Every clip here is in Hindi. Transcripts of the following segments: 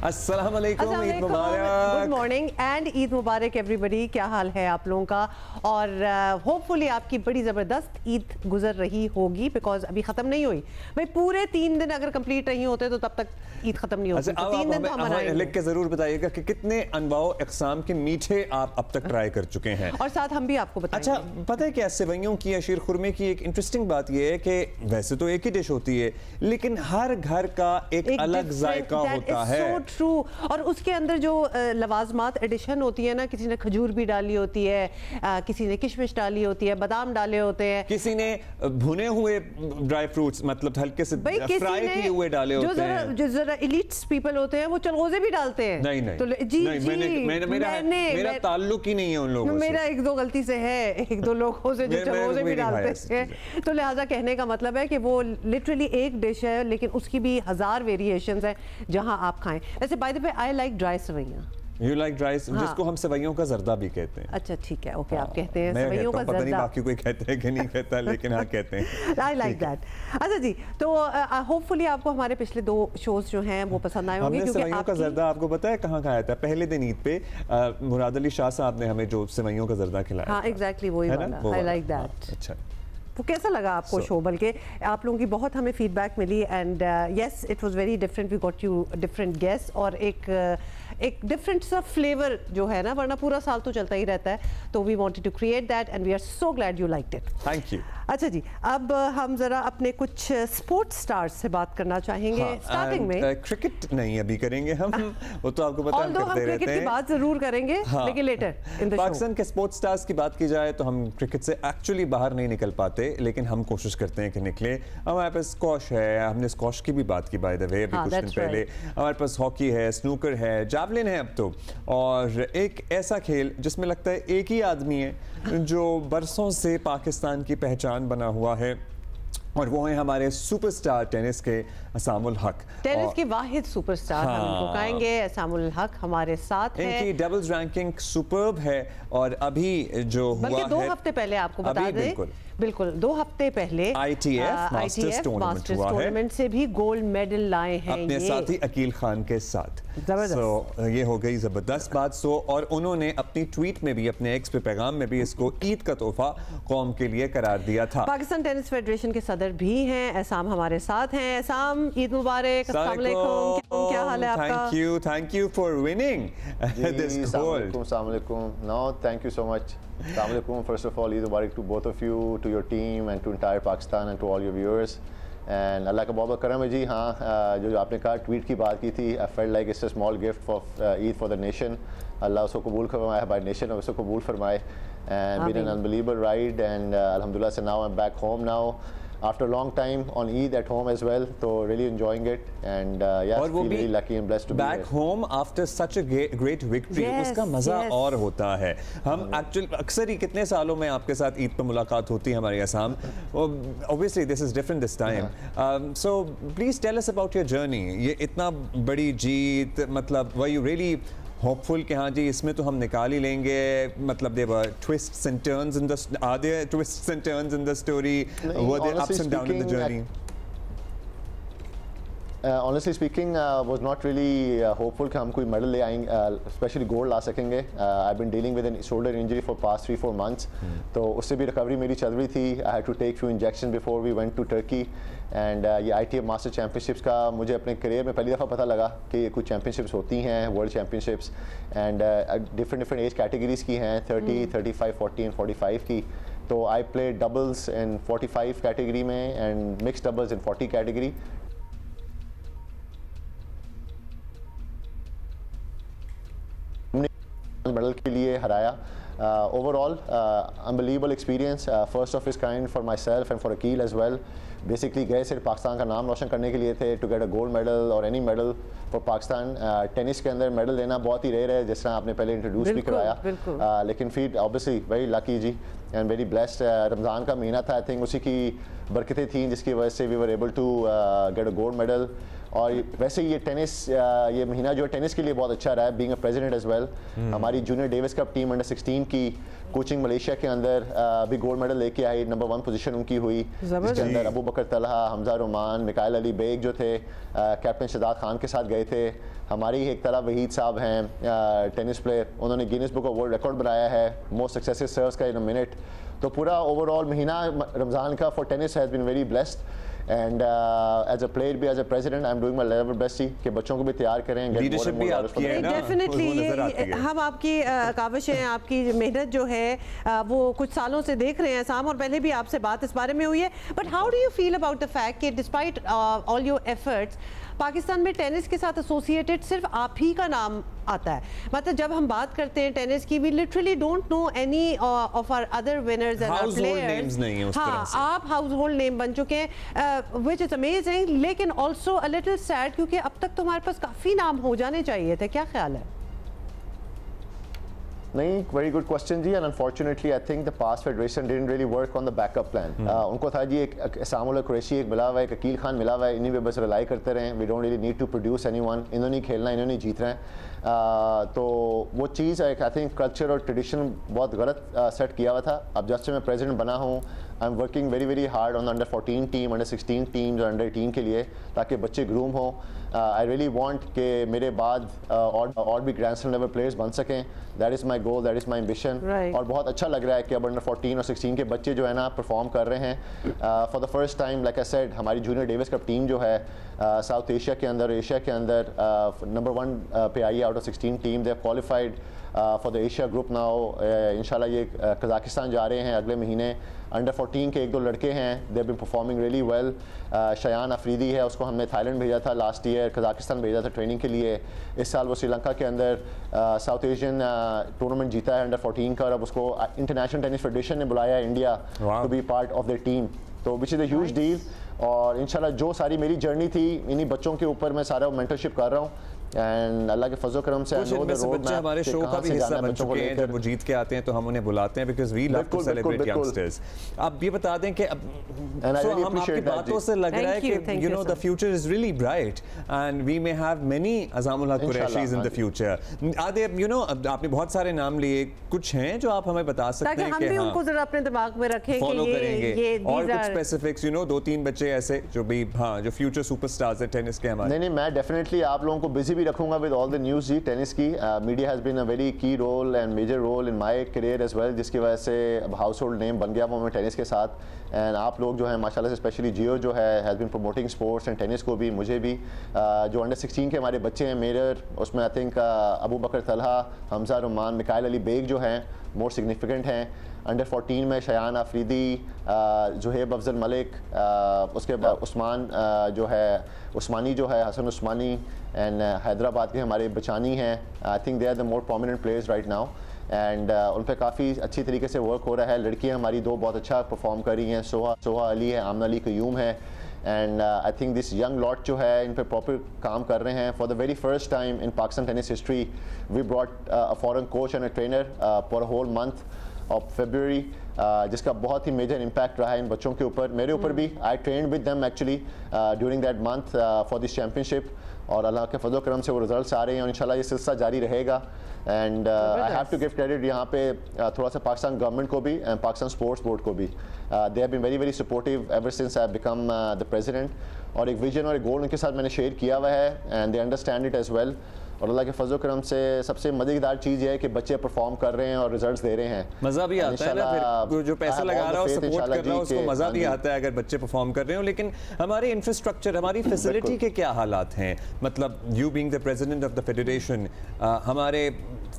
अस्सलाम वालेकुम, ईद मुबारक। गुड मॉर्निंग एंड ईद मुबारक एवरीबॉडी। क्या हाल है आप लोगों का? और होपफुली आपकी बड़ी ज़बरदस्त ईद गुजर रही होगी, बिकॉज अभी ख़त्म नहीं हुई भाई। पूरे 3 दिन अगर कंप्लीट नहीं होते तो तब तक ईद ख़त्म नहीं होती। अच्छा, 3 दिन तो हमें लिख के ज़रूर बताइएगा कि कितने अनवाओ इक़साम के मीठे आप अब तक ट्राई कर चुके हैं, और साथ हम भी आपको बताएंगे। अच्छा, पता है क्या, सेवइयों की या शीर खुरमे की एक इंटरेस्टिंग बात यह है कि वैसे तो एक ही डिश होती है, लेकिन हर घर का एक अलग जायका होता है। so true। और उसके अंदर जो लवाजमात एडिशन होती है ना, किसी ने खजूर भी डाली होती है, किसी ने किशमिश डाली होती है, बादाम डाले होते हैं, किसी ने भुने हुए ड्राई फ्रूट्स मतलब हल्के से फ्राई किए हुए डाले होते हैं। जो जरा एलिट्स पीपल होते हैं वो चलगोजे भी डालते हैं। नहीं तो जी नहीं, जी मेरा ताल्लुक ही नहीं है उन लोगों से। मेरा 1-2 गलती से है, 1-2 लोगों से जो चलगोजे भी डालते हैं। तो लिहाजा कहने का मतलब है कि वो लिटरली एक डिश है, लेकिन उसकी भी 1000 वेरिएशंस हैं जहां आप खाएं। ऐसे by the way I like dry सेवइयां। You like dry, जिसको हम सेवइयों का जर्दा भी कहते हैं। अच्छा ठीक है, ओके, आप कहते हैं सेवइयों का जर्दा। पता नहीं बाकी कोई कहते हैं कि नहीं कहता, लेकिन हाँ कहते हैं। I like that। अच्छा जी, तो होपफुली आपको हमारे पिछले 2 शोज जो हैं वो पसंद आए होंगे, क्योंकि सेवइयों का जर्दा आपको पता है कहाँ खाया था? पहले दिन ईद पे मुराद अली शाह साहब ने हमें जो सेवइयों का जर्दा खिलाया। हाँ एग्जैक्टली वही वाला। I like that। अच्छा, वो कैसा लगा आपको शो? बल्कि आप लोगों की बहुत हमें फीडबैक मिली and yes it was very different. We got you different guest और एक डिफरेंट सा फ्लेवर जो है ना, वरना पूरा साल तो चलता ही रहता है। तो we wanted to create that and we are so glad you liked it. Thank you. अच्छा जी, अब हम जरा अपने कुछ स्पोर्ट्स स्टार्स से बात करना चाहेंगे। स्टार्टिंग में क्रिकेट नहीं अभी करेंगे हम, वो तो आपको पता है हम करते रहते हैं। क्रिकेट की बात जरूर करेंगे, लेकिन later in the show. Pakistan के स्पोर्ट्स स्टार्स की बात की जाए तो हम क्रिकेट से एक्चुअली बाहर नहीं निकल पाते, लेकिन हम कोशिश करते हैं कि निकले। हमारे पास स्क्वॉश है, हमने स्क्वॉश की भी बात की बाय द वे अभी कुछ दिन पहले। हमारे पास हॉकी है, स्नूकर है, जैवलिन है अब तो, और एक ऐसा खेल जिसमें लगता है एक ही आदमी है जो बरसों से पाकिस्तान की पहचान बना हुआ है, और वो है हमारे सुपरस्टार टेनिस के असामुल हक। टेनिस के वाहिद सुपरस्टार हम इनको कहेंगे। असामुल हक हमारे साथ है। इनकी डबल्स रैंकिंग सुपर्ब है, और अभी जो हुआ है 2 हफ्ते पहले आपको बता दें, बिल्कुल 2 हफ्ते पहले ITF मास्टर्स टूर्नामेंट से भी गोल्ड मेडल लाए हैं अपने साथी अकील खान के साथ। जबरदस्त। ये हो गई जबरदस्त बात। और उन्होंने अपनी ट्वीट में भी, अपने एक्स पे पैगाम में भी इसको ईद का तोहफा कौम के लिए करार दिया था। पाकिस्तान टेनिस फेडरेशन के सदर भी हैं, एहसाम हमारे साथ हैं। एहसाम, ईद मुबारक। अस्सलाम वालेकुम, क्या हाल है आपका? Thank you for winning this gold. अस्सलाम वालेकुम। No, thank you so much. Assalamu alaikum. First of all, Eid Mubarak to both of you, to your team and to entire Pakistan and to all your viewers. And अल्लाह का बहुत करम है जी। हाँ, जो आपने कहा ट्वीट की बात की थी, I felt like it's a small gift for Eid for the nation. अल्लाह उसको कबूल फरमाए, by nation उसको कबूल फरमाए। And been an unbelievable ride and alhamdulillah, so now I'm back home now after a long time on Eid at home as well, so really enjoying it and yeah, feel really lucky and blessed to be back home after such a great victory। उसका मजा और होता है। हम एक्चुअली अक्सर ही कितने सालों में आपके साथ ईद पर मुलाकात होती है हमारी Assam. Obviously this is different this time। So please tell us about your journey। ये इतना बड़ी जीत, मतलब were you really hopeful कि हाँ जी इसमें तो हम निकाल ही लेंगे? मतलब there were twists and turns in the, are there twists and turns in the story? Were there ups and downs in the journey? Honestly speaking, was not really hopeful कि हम कोई मेडल ले आएंगे, स्पेशली गोल्ड ला सकेंगे। I've been dealing with a shoulder injury for past 3-4 months, तो उससे भी रिकवरी मेरी चल रही थी। I had to take few injections before we went to Turkey and ये ITF मास्टर चैम्पियनशिप्स का मुझे अपने करियर में पहली दफ़ा पता लगा कि कुछ चैम्पियनशिप्स होती हैं, world championships, and different age categories की हैं, 30, 35, 40 एंड 45 की। तो I play doubles in 45 category में and mix doubles in 40 category. Medal के लिए हराया। Overall unbelievable experience, first of इस kind for myself and for Aqeel as well. Basically गए सिर्फ पाकिस्तान का नाम रोशन करने के लिए थे, to get a gold medal or any medal for Pakistan. Tennis के अंदर मेडल लेना बहुत ही रेयर है, जिस तरह आपने पहले इंट्रोड्यूस भी कराया। लेकिन फिर ऑब्वियसली वेरी लकी जी एंड वेरी ब्लेस्ड। रमज़ान का महीना था, आई थिंक उसी की बरकतें थी जिसकी वजह से we were able to get a gold medal. और वैसे ये टेनिस ये महीना जो है टेनिस के लिए बहुत अच्छा रहा है, being a president as well. हमारी junior Davis Cup team under 16 की कोचिंग मलेशिया के अंदर भी गोल्ड मेडल लेके आई, नंबर 1 पोजीशन उनकी हुई, जिसके अंदर अबू बकर तलहा, हमजा रोमान, मिकाइल अली बेग जो थे कैप्टन शहजाद खान के साथ गए थे। हमारी एक तरह वहीद साहब हैं टेनिस प्लेयर, उन्होंने Guinness book of world record बनाया है मोस्ट सक्सेसिव सर्व्स का इन अ मिनट। तो पूरा ओवरऑल महीना रमज़ान का for tennis has been very blessed and as a player भी as a president I am doing my level best कि बच्चों को भी तैयार करें। लीडरशिप भी आपकी है ना, डेफिनेटली ये हम आपकी काविशें, आपकी मेहनत जो है वो कुछ सालों से देख रहे हैं साम, और पहले भी आपसे बात इस बारे में हुई है। But how do you feel about the fact कि despite all your efforts Pakistan में टेनिस के साथ एसोसिएटेड सिर्फ आप ही का नाम आता है? मतलब जब हम बात करते हैं टेनिस की, we literally don't know any of our other winners and our players. हाँ, आप हाउस होल्ड नेम बन चुके हैं, व्हिच इज अमेजिंग, लेकिन ऑल्सो अ लिटिल सैड, क्योंकि अब तक तो हमारे पास काफ़ी नाम हो जाने चाहिए थे। क्या ख्याल है? नहीं, वेरी गुड क्वेश्चन जी, and unfortunately I think the past federation didn't really work on the backup plan. उनको था जी एक सामुल कुरैशी एक मिला हुआ है, एक अकील खान मिला हुआ है, इन्हीं पे बस रिलाई करते रहे, we don't really need to produce anyone, इन्होंने खेलना, इन्होंने जीत रहे हैं। तो वो चीज़ आई थिंक कल्चर और ट्रेडिशन बहुत गलत सेट किया हुआ था। अब जब से मैं प्रेसिडेंट बना हूँ, I am working very very hard on under 14 team, under 16 teams और अंडर 18 के लिए, ताकि बच्चे ग्रूम हों। आई रियली वांट कि मेरे बाद और भी ग्रैंड स्लैम लेवल प्लेयर्स बन सकें। That is my goal, that is my ambition. और बहुत अच्छा लग रहा है कि अब अंडर 14 और 16 के बच्चे जो है ना परफॉर्म कर रहे हैं for the first time. Like I said, हमारी जूनियर डेविस कप टीम जो है साउथ एशिया के अंदर, एशिया के अंदर नंबर 1 पे आई out of 16 team. They have qualified for the Asia group now. इंशाल्लाह ये कजाकिस्तान जा रहे हैं अगले महीने। अंडर 14 के 1-2 लड़के हैं, they have been performing really well. Shayan Afridi है, उसको हमने थाईलैंड भेजा था लास्ट ईयर, कजाकिस्तान भेजा था ट्रेनिंग के लिए। इस साल वो श्रीलंका के अंदर साउथ एशियन टूर्नामेंट जीता है अंडर 14 का, और अब उसको इंटरनेशनल टेनिस फेडरेशन ने बुलाया है India to be part of the team, तो which is a huge deal. और इंशाल्लाह जो सारी मेरी जर्नी थी, इन्हीं बच्चों के ऊपर मैं सारा मेंटरशिप कर रहा हूँ, एंड अल्लाह के फजल करम से बच्चे हमारे शो का भी हिस्सा बन चुके हैं। जब वो जीत के आते हैं तो हम उन्हें बुलाते हैं, because we love to celebrate youngsters. आप ये बता दें कि हम आपकी बातों से लग रहा है कि you know the future is really bright and we may have many Aisamul Haq Qureshis in the future. आदे यू नो आपने बहुत सारे नाम लिए, कुछ हैं जो आप हमें बता सकते हैं कि हम उनको जरा अपने दिमाग में रखें, फॉलो करेंगे, और कुछ स्पेसिफिक्स, यू नो 2-3 बच्चे ऐसे जो भी हाँ जो फ्यूचर सुपरस्टार्स हैं टेनिस के हमारे? नहीं, मैं डेफिनेटली आप लोगों को बिजी भी रखूंगा विद ऑल द न्यूज़ जी टेनिस की। Media has been a very key role and major role in my career as well, जिसकी वजह से अब हाउस होल्ड नेम बन गया वो मैं टेनिस के साथ। एंड आप लोग जो है माशाल्लाह से, स्पेशली जियो जो है has been promoting sports and tennis को भी, मुझे भी। जो अंडर 16 के हमारे बच्चे हैं मेजर, उसमें आई थिंक अबू बकर तलहा, हमजा रोमान, मिकाइल अली बेग जो हैं मोर सिग्निफिकेंट हैं। अंडर 14 में शयान अफरीदी, जुहेब अफजल मलिक, उसके बाद उस्मान जो है उस्मानी जो है हसन उस्मानी, एंड हैदराबाद के हमारे बचानी हैं। I think they are the more prominent players right now, and उन पर काफ़ी अच्छी तरीके से वर्क हो रहा है। लड़कियां हमारी 2 बहुत अच्छा परफॉर्म कर रही हैं, सोहा अली है, आमना अली कयूम है, and I think this young lot जो है इन पर प्रॉपर काम कर रहे हैं। For the very first time in Pakistan tennis history we brought a foreign coach and a trainer for a whole month of February, जिसका बहुत ही मेजर इम्पैक्ट रहा है इन बच्चों के ऊपर, मेरे ऊपर भी। I train with them actually during that month for this championship, और अल्लाह के फजल करम से वो रिजल्ट्स आ रहे हैं, और इंशाल्लाह ये सिलसिला जारी रहेगा। And I have to give credit यहाँ पे थोड़ा सा पाकिस्तान गवर्नमेंट को भी एंड पाकिस्तान स्पोर्ट्स बोर्ड को भी। They have been very very supportive ever since I have become the president, और एक विजन और एक गोल उनके साथ मैंने शेयर किया हुआ है, and they understand it as well. और अल्लाह के फजल करम से सबसे मज़ेदार चीज़ ये है कि बच्चे परफॉर्म कर रहे हैं और रिजल्ट्स दे रहे हैं, मज़ा भी आता है ना, फिर जो पैसा लगा रहा हो सपोर्ट कर रहा हो उसको मज़ा भी आता है अगर बच्चे परफॉर्म कर रहे हो। लेकिन हमारे इंफ्रास्ट्रक्चर, हमारी फैसिलिटी के क्या हालात हैं? मतलब you being the president of the federation, हमारे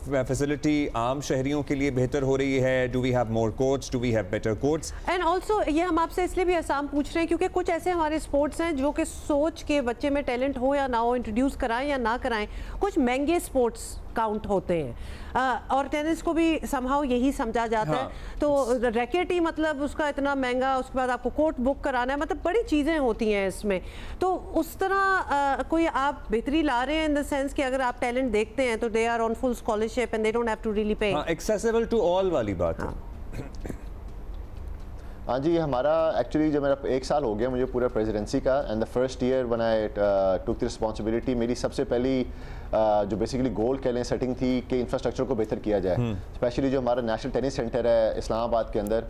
फैसिलिटी आम शहरियों के लिए बेहतर हो रही है? Do we have more courts, do we have better courts? And also ये हम आपसे इसलिए भी आसाम पूछ रहे हैं क्योंकि कुछ ऐसे हमारे स्पोर्ट्स हैं जो कि सोच के बच्चे में टैलेंट हो या ना हो, इंट्रोड्यूस कराएं या ना कराएं, कुछ महंगे स्पोर्ट्स काउंट होते हैं, और टेनिस को भी समहाउ यही समझा जाता है। तो रैकेट ही मतलब उसका इतना महंगा, उसके बाद आपको कोर्ट बुक कराना है, मतलब बड़ी चीज़ें होती हैं इसमें। तो उस तरह कोई आप बेहतरी ला रहे हैं इन द सेंस कि अगर आप टैलेंट देखते हैं तो they are on full scholarship and they don't have to really pay, accessible to all वाली बात है। हाँ जी, हमारा एक्चुअली जब मेरा 1 साल हो गया मुझे पूरा प्रेसिडेंसी का, and the first year when I took the responsibility, मेरी सबसे पहली जो बेसिकली गोल कह लें सेटिंग थी कि इंफ्रास्ट्रक्चर को बेहतर किया जाए। स्पेशली जो हमारा नेशनल टेनिस सेंटर है इस्लामाबाद के अंदर,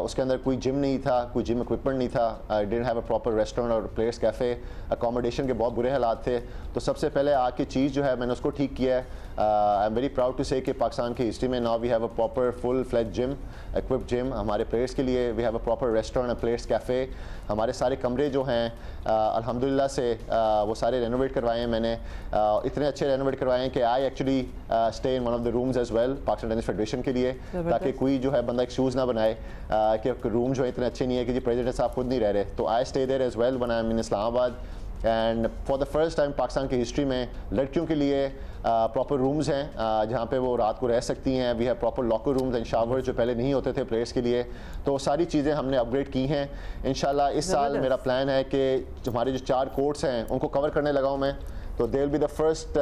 उसके अंदर कोई जिम नहीं था, कोई जिम इक्विपमेंट नहीं था, I didn't have a proper restaurant और प्लेयर्स कैफ़े, अकोमोडेशन के बहुत बुरे हालात थे। तो सबसे पहले आके चीज़ जो है मैंने उसको ठीक किया है। I am very proud to say कि पाकिस्तान की हिस्ट्री में now we have a proper full fledge gym, equipped gym हमारे प्लेयर्स के लिए, we have a proper restaurant, players cafe. हमारे सारे कमरे जो हैं अल्हम्दुलिल्लाह से वो सारे रेनोवेट करवाए हैं मैंने, इतने अच्छे रेनोवेट करवाए हैं कि I actually stay in one of the rooms as well Pakistan tennis federation के लिए, ताकि कोई जो है बंदा एक्सक्यूज़ ना बनाए कि रूम जो है इतने अच्छे नहीं है कि जी प्रेसिडेंट साहब खुद नहीं रह रहे। तो I stay there as well when I am in Islamabad, and for the first time Pakistan की हिस्ट्री में लड़कियों के लिए प्रॉपर रूम्स हैं जहाँ पे वो रात को रह सकती हैं। We have proper locker rooms and shower जो पहले नहीं होते थे प्लेयर्स के लिए। तो सारी चीज़ें हमने अपग्रेड की हैं। इंशाल्लाह इस साल मेरा प्लान है कि हमारे जो 4 कोर्ट्स हैं उनको कवर करने लगा हूँ मैं। तो they will be the first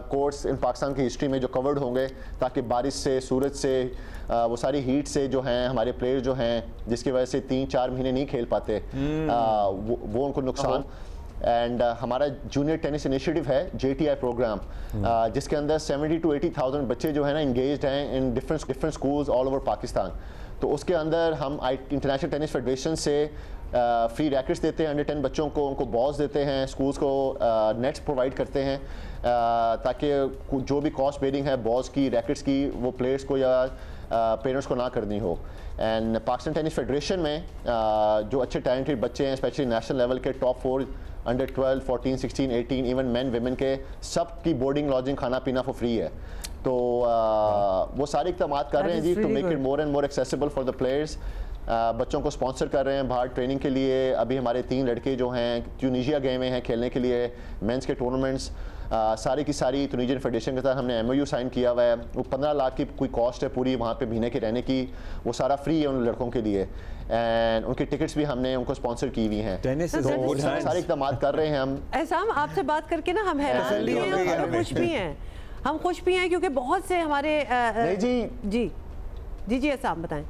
courts in Pakistan की हिस्ट्री में जो कवर्ड होंगे, ताकि बारिश से, सूरज से, वो सारी हीट से जो हैं हमारे प्लेयर जो हैं जिसकी वजह से 3-4 महीने नहीं खेल पाते, वो उनको नुकसान। एंड हमारा जूनियर टेनिस इनिशिएटिव है JTI प्रोग्राम, जिसके अंदर 70,000 to 80,000 बच्चे जो है ना इंगेज्ड हैं in different schools all over Pakistan. तो उसके अंदर हम इंटरनेशनल टेनिस फेडरेशन से फ्री रैकेट्स देते हैं अंडर 10 बच्चों को, उनको बॉल्स देते हैं, स्कूल्स को नेट्स प्रोवाइड करते हैं, ताकि जो भी कॉस्ट बेयरिंग है बॉल्स की, रैकेट्स की, वो प्लेयर्स को या पेरेंट्स को ना करनी हो। एंड पाकिस्तान टेनिस फेडरेशन में जो अच्छे टैलेंटेड बच्चे हैं, स्पेशली नेशनल लेवल के top 4 under 12, 14, 16, 18, even man women के, सब की बोर्डिंग, लॉजिंग, खाना पीना फॉर फ्री है। तो वो सारे इक़दाम कर रहे हैं जी to make it more and more accessible for the players. बच्चों को स्पॉन्सर कर रहे हैं बाहर ट्रेनिंग के लिए। अभी हमारे 3 लड़के जो हैं ट्यूनीशिया गए हुए हैं खेलने के लिए मेंस के टूर्नामेंट्स। सारी की सारी ट्यूनीशियन फेडरेशन के साथ हमने MOU साइन किया हुआ है। वो 15 लाख की कोई कॉस्ट है पूरी वहाँ पे महीने के रहने की, वो सारा फ्री है उन लड़कों के लिए। एंड उनकी टिकट्स भी हमने उनको स्पॉन्सर की हुई हैं। सारे इक़दाम कर रहे हैं हम। एहसाम, आपसे बात करके ना हम हैरान भी हैं और खुश भी हैं। हम खुश भी हैं क्योंकि बहुत से हमारे जी एहसाम बताएं।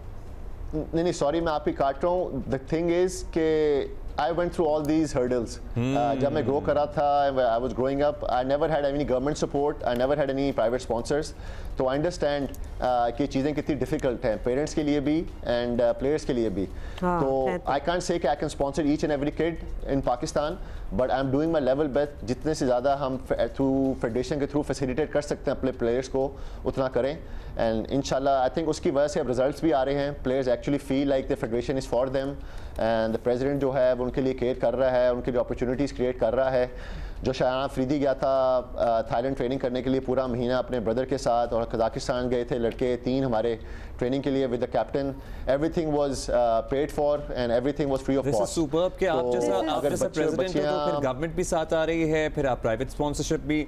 नहीं सॉरी मैं आपकी काट रहा हूँ। द थिंग इज के I went through all these hurdles. जब मैं ग्रो कर रहा था, I was growing up, I never had any government support, I never had any private sponsors. तो I understand कि चीज़ें कितनी difficult हैं पेरेंट्स के लिए भी and players के लिए भी। तो I can't say कि I can sponsor each and every kid in Pakistan, but I'm doing my level best। जितने से ज़्यादा हम through federation के through facilitate कर सकते हैं अपने players को, उतना करें। And इंशाल्लाह I think उसकी वजह से अब results भी आ रहे हैं। Players actually feel like the federation is for them, and the president जो है उनके लिए केयर कर रहा है, उनके लिए अपॉर्चुनिटीज़ क्रिएट कर रहा है। जो शायान अफरीदी गया था थाईलैंड ट्रेनिंग करने के लिए पूरा महीना अपने ब्रदर के साथ, और कजाकिस्तान गए थे लड़के 3 हमारे ट्रेनिंग के लिए with the captain. Everything was paid for and everything was free of cost. Superb कि आप जैसा प्रेसिडेंट हो तो फिर गवर्नमेंट भी साथ आ रही है, फिर आप प्राइवेट स्पॉन्सरशिप भी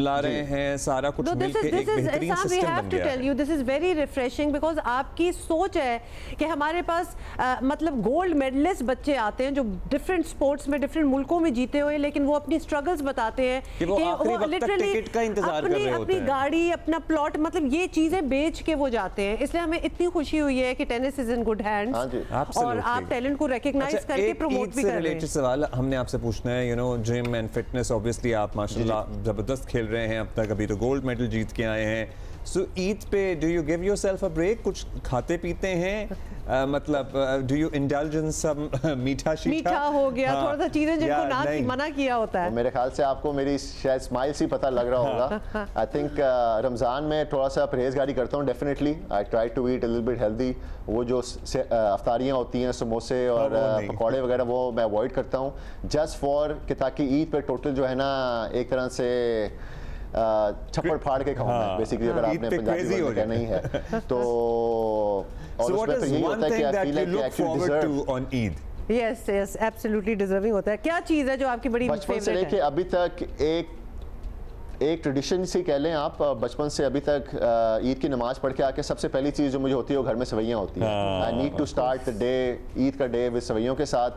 ला रहे हैं, सारा कुछ मिलके एक बेहतरीन सिस्टम बन गया है। This is very refreshing because आपकी सोच है कि हमारे पास मतलब गोल्ड मेडलिस्ट बच्चे आते हैं जो डिफरेंट स्पोर्ट्स में डिफरेंट मुल्कों में जीते हुए, लेकिन वो अपनी स्ट्रगल्स बताते हैं कि वो लिटरली टिकट का इंतजार कर रहे होते हैं, अपनी गाड़ी, अपना प्लॉट, मतलब ये चीजें बेच के वो जाते हैं। इसलिए हमें इतनी खुशी हुई है कि tennis is in good hands और आप टैलेंट को रिकॉग्नाइज करके प्रमोट भी कर रहे हैं। सवाल हमने आपसे पूछना है, you know gym and fitness, obviously आप माशाल्लाह जबरदस्त खेल रहे हैं अब तक, अभी तो गोल्ड मेडल जीत के आए हैं। सो ईद पे do you give yourself a break? कुछ खाते पीते हैं? मतलब do you indulge in some meetha हो गया, थोड़ा सा चीजें जिनको ना मना किया होता है। मेरे ख्याल से आपको मेरी शायद स्माइल से पता लग रहा होगा। आई थिंक रमज़ान में थोड़ा सा परहेजगारी करता हूँ definitely. I try to eat a little bit healthy. वो जो अफ्तारियाँ होती हैं समोसे और पकौड़े वगैरह वो मैं अवॉइड करता हूँ जस्ट फॉर कि ताकि ईद पे टोटल जो है ना एक तरह से छप्पड़ फाड़ के खाऊं मैं बेसिकली, अगर आपने पंजाबी में कहना ही है तो। और उसमें तो यही होता है कि I feel like I actually deserve on Eid. Yes yes absolutely deserving होता है। क्या चीज़ है जो आपकी बड़ी फेवरेट है? बचपन से लेके अभी तक एक ट्रेडिशन से कह लें आप, बचपन से अभी तक ईद की नमाज पढ़ के आके सबसे पहली चीज़ जो मुझे होती है वो घर में सवैयाँ होती हैं। I need to start the day, Eid का डे विद सवैयों के साथ।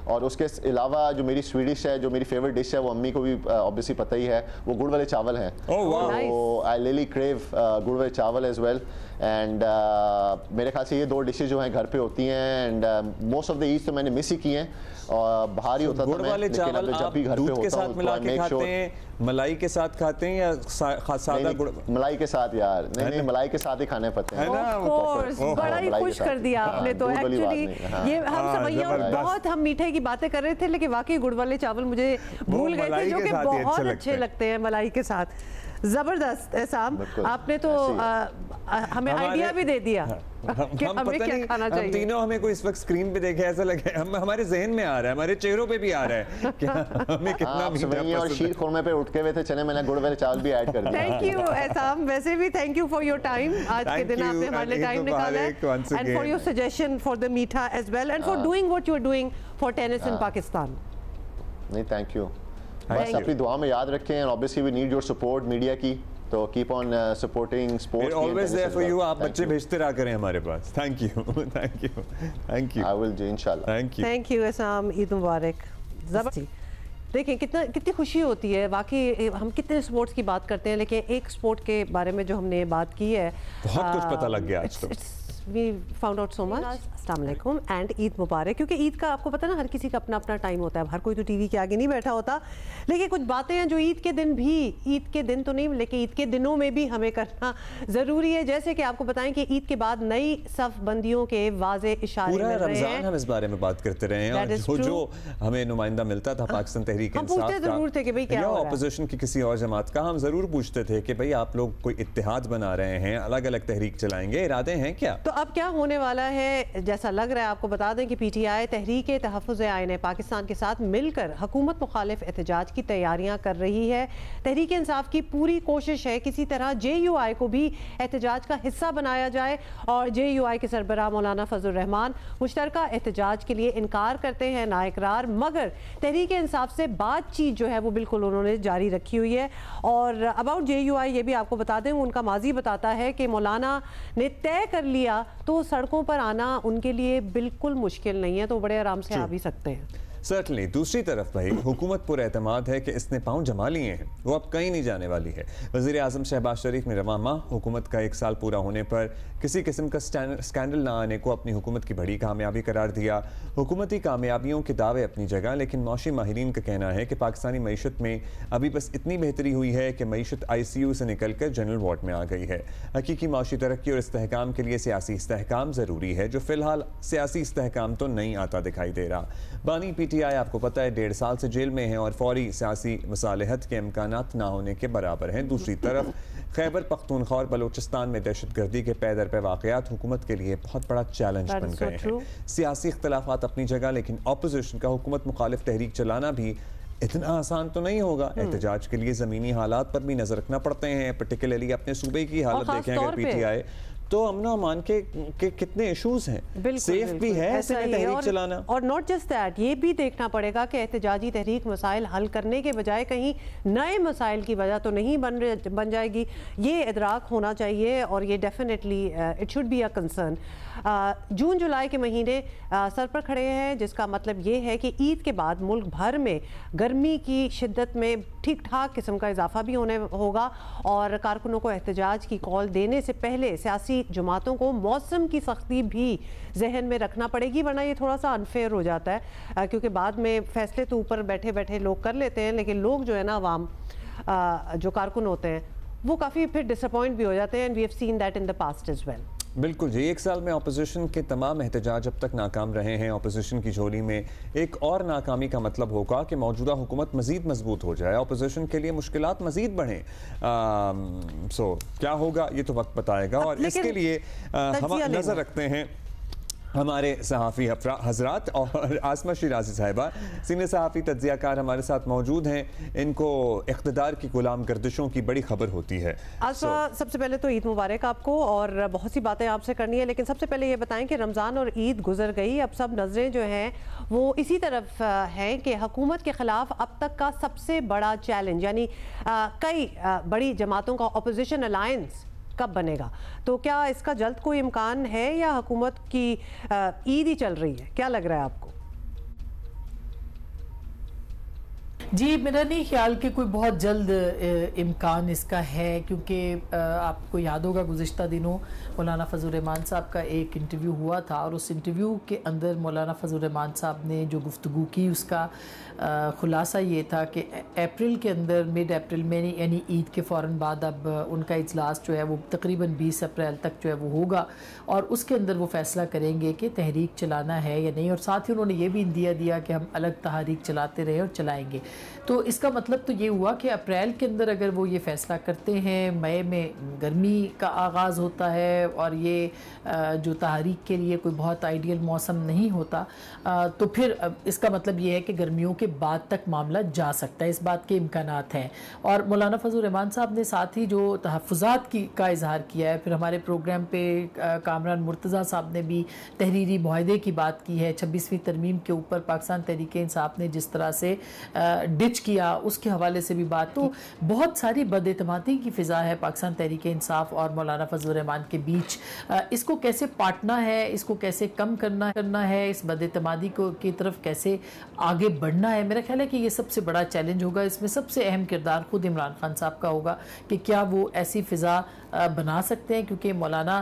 और उसके अलावा जो मेरी स्वीडिश है, जो मेरी फेवरेट डिश है, वो अम्मी को भी ऑब्वियसली पता ही है, वो गुड़ वाले चावल हैं। तो आई रियली क्रेव गुड़ वाले चावल एज वेल। एंड मेरे ख्याल से ये 2 डिशेज जो हैं घर पे होती हैं। And most of the Yeats तो मैंने मिस ही की हैं और बाहर ही होता था मैं, लेकिन अब जब भी घर पे होता हूँ तो आई मेक श्योर। मलाई के साथ खाते हैं या सादा गुड़? मलाई के साथ यार, नहीं मलाई के साथ ही खाने पड़ते हैं। बड़ा ही खुश कर दिया आपने तो। एक्चुअली ये हम सवैया बहुत हम मीठे की बातें कर रहे थे, लेकिन वाकई गुड़ वाले चावल मुझे भूल गए थे, जो कि बहुत अच्छे लगते हैं मलाई के साथ। जबरदस्त एहसाम, आपने तो हमें आइडिया भी दे दिया कि हमें क्या खाना चाहिए। हम तीनों हमें कोई इस वक्त स्क्रीन पे देखे ऐसा लगे, हमारे जहन में आ रहा है, हमारे चेहरों पे भी आ रहा है कि हमें कितना मीठा और शीर खुरमे पे उठ के हुए थे, चले मैंने गुड़ वाले चावल भी ऐड कर दिया। थैंक यू एहसाम, वैसे भी thank you for your time. आज के दिन आपने हमारे लिए टाइम निकाला है, and for your suggestion for the meetha as well, and for doing what you are doing for tennis in Pakistan. नहीं, थैंक यू। बस अपनी दुआ में याद रखें, and obviously we need your support media की, तो keep on supporting sports. Always there for you. आप बच्चे भेजते रहा करें हमारे पास। Thank you thank you thank you. I will जी इंशाल्लाह। थैंक यू एहसाम, ईद मुबारक। जबरदस्त। देखें कितनी खुशी होती है वाकई। हम कितने स्पोर्ट्स की बात करते हैं, लेकिन एक स्पोर्ट के बारे में जो हमने बात की है, बहुत कुछ पता लग गया आज तो। We found out so much. अस्सलाम वालेकुम एंड ईद मुबारक। क्योंकि ईद का आपको पता है ना, हर किसी का अपना अपना टाइम होता है, हर कोई तो टीवी के आगे नहीं बैठा होता, लेकिन कुछ बातें हैं जो ईद के दिन भी, ईद के दिन तो नहीं लेकिन ईद के दिनों में भी हमें करना ज़रूरी है। जैसे कि आपको बताएं कि ईद के बाद नई सफ बंदियों के वाज़े इशारे मिल रहे हैं। रमज़ान हम इस बारे में बात करते रहे हैं, और जो हमें नुमाइंदा मिलता था पाकिस्तान तहरीक इंसाफ का, जरूर थे कि भाई क्या ऑपोजिशन की किसी और जमात का, हम जरूर पूछते थे कि भाई आप लोग कोई इत्तेहाद बना रहे हैं, अलग अलग तहरीक चलाएंगे, इरादे हैं क्या? तो अब क्या होने वाला है, जैसा लग रहा है, आपको बता दें कि पीटीआई तहरीक तहफ़्फ़ुज़ आईन पाकिस्तान के साथ मिलकर हुकूमत मुखालिफ एहतजाज की तैयारियां कर रही है। तहरीक इंसाफ की पूरी कोशिश है किसी तरह JUI को भी एहतजाज का हिस्सा बनाया जाए, और JUI के सरबराह मौलाना फजल रहमान मुश्तरका एहतजाज के लिए इनकार करते हैं, नाइकरार, मगर तहरीक इंसाफ से बातचीत जो है वो बिल्कुल उन्होंने जारी रखी हुई है। और अबाउट JUI ये भी आपको बता दें, उनका माजी बताता है कि मौलाना ने तय कर लिया तो सड़कों पर आना उनके लिए बिल्कुल मुश्किल नहीं है, तो बड़े आराम से आ भी सकते हैं। सर्टनली। दूसरी तरफ भाई हुकूमत पर एतमाद है कि इसने पाँव जमा लिए हैं, वो अब कहीं नहीं जाने वाली है। वज़ीर आज़म शहबाज शरीफ ने रवां माह हुकूमत का 1 साल पूरा होने पर किसी किस्म का स्कैंडल ना आने को अपनी हुकूमत की बड़ी कामयाबी करार दिया। हुकूमती कामयाबियों के दावे अपनी जगह, लेकिन मौशी माहिरीन का कहना है कि पाकिस्तानी मईशत में अभी बस इतनी बेहतरी हुई है कि मईशत ICU से निकल कर जनरल वार्ड में आ गई है। हकीकी मौशी तरक्की और इस्तेहकाम के लिए सियासी इस्तेहकाम ज़रूरी है, जो फ़िलहाल सियासी इस्तेहकाम तो नहीं आता दिखाई दे रहा। बानी PTI आपको पता है 1.5 साल से जेल में है और फौरी सियासी मुसालहत के इम्कानात ना होने के बराबर हैं। दूसरी तरफ खैबर पख्तूनख्वा और बलूचिस्तान में दहशतगर्दी के पैदर पे वाक़यात हुकूमत के लिए बहुत बड़ा चैलेंज बन गए हैं। सियासी इख्तलाफात अपनी जगह, लेकिन अपोजिशन का हुकूमत मुखालिफ तहरीक चलाना भी इतना आसान तो नहीं होगा। एहतजाज के लिए ज़मीनी हालात पर भी नजर रखना पड़ते हैं, पर्टिकुलरली अपने सूबे की हालत देखें अगर PTI तो अमनो अमान के कितने इश्यूज हैं, सेफ भी है ऐसे में तहरीक चलाना। और नॉट जस्ट दैट, ये भी देखना पड़ेगा कि एहतजाजी तहरीक मसाइल हल करने के बजाय कहीं नए मसाइल की वजह तो नहीं बन जाएगी, ये इदराक होना चाहिए, और ये definitely it should be a concern. जून जुलाई के महीने सर पर खड़े हैं, जिसका मतलब ये है कि ईद के बाद मुल्क भर में गर्मी की शिद्दत में ठीक ठाक किस्म का इजाफा भी होने होगा, और कारकुनों को एहतजाज की कॉल देने से पहले सियासी जमातों को मौसम की सख्ती भी जहन में रखना पड़ेगी, वरना ये थोड़ा सा अनफेयर हो जाता है, क्योंकि बाद में फैसले तो ऊपर बैठे बैठे लोग कर लेते हैं, लेकिन लोग जो है ना, अवाम जो कारकुन होते हैं, वो काफ़ी फिर डिसअपॉइंट भी हो जाते हैं, and we have seen that in the past as well. बिल्कुल जी, 1 साल में अपोजिशन के तमाम एहतजाज अब तक नाकाम रहे हैं। अपोजिशन की झोली में एक और नाकामी का मतलब होगा कि मौजूदा हुकूमत मजीद मजबूत हो जाए, अपोजिशन के लिए मुश्किलात मजीद बढ़ें। क्या होगा ये तो वक्त बताएगा, और इसके लिए हम नज़र रखते हैं हमारे सहाफ़ी हजरात। और आसमा शिराजी साहिबा सीनियर सहाफ़ी तज्ज़ियाकार हमारे साथ मौजूद हैं। इनको इक़्तिदार की गुलाम गर्दिशों की बड़ी खबर होती है। आसमा, सबसे पहले तो ईद मुबारक आपको, और बहुत सी बातें आपसे करनी है, लेकिन सबसे पहले ये बताएं कि रमज़ान और ईद गुजर गई, अब सब नज़रें जो हैं वो इसी तरफ हैं कि हुकूमत के ख़िलाफ़ अब तक का सबसे बड़ा चैलेंज, यानी कई बड़ी जमातों का अपोजिशन अलायंस कब बनेगा। तो क्या इसका जल्द कोई इम्कान है, या हुकूमत की ईद ही चल रही है, क्या लग रहा है आपको? जी, मेरा नहीं ख्याल कि कोई बहुत जल्द इम्कान इसका है, क्योंकि आपको याद होगा गुज़िश्ता दिनों मौलाना फजल रहमान साहब का एक इंटरव्यू हुआ था और उस इंटरव्यू के अंदर मौलाना फजल रहमान साहब ने जो गुफ्तगू की उसका ख़ुलासा ये था कि अप्रैल के अंदर, मिड अप्रैल में यानी ईद के फ़ौरन बाद अब उनका इजलास जो है वो तकरीबन 20 अप्रैल तक जो है वो होगा और उसके अंदर वो फ़ैसला करेंगे कि तहरीक चलाना है या नहीं। और साथ ही उन्होंने ये भी इंदिया दिया कि हम अलग तहरीक चलाते रहे और चलाएँगे। तो इसका मतलब तो ये हुआ कि अप्रैल के अंदर अगर वो ये फ़ैसला करते हैं, मई में गर्मी का आगाज़ होता है और ये जो तहरीक के लिए कोई बहुत आइडियल मौसम नहीं होता, तो फिर इसका मतलब ये है कि गर्मियों के बाद तक मामला जा सकता है, इस बात के इम्कानात हैं। और मौलाना फजल रहमान साहब ने साथ ही जो तहफ़्फ़ुज़ात का इजहार किया है, फिर हमारे प्रोग्राम पे कामरान मुर्तज़ा साहब ने भी तहरीरी मुआहदे की बात की है। 26वीं तरमीम के ऊपर पाकिस्तान तहरीक इंसाफ ने जिस तरह से डिच किया, उसके हवाले से भी बात। तो बहुत सारी बदएतमादी की फ़िज़ा है पाकिस्तान तहरीक इंसाफ और मौलाना फजल रहमान के बीच। इसको कैसे पाटना है, इसको कैसे कम करना है, इस बदएतमादी को की तरफ कैसे आगे बढ़ना है, मेरा ख्याल है कि ये सबसे बड़ा चैलेंज होगा। इसमें सबसे अहम किरदार खुद इमरान खान साहब का होगा कि क्या वो ऐसी फ़िज़ा बना सकते हैं, क्योंकि मौलाना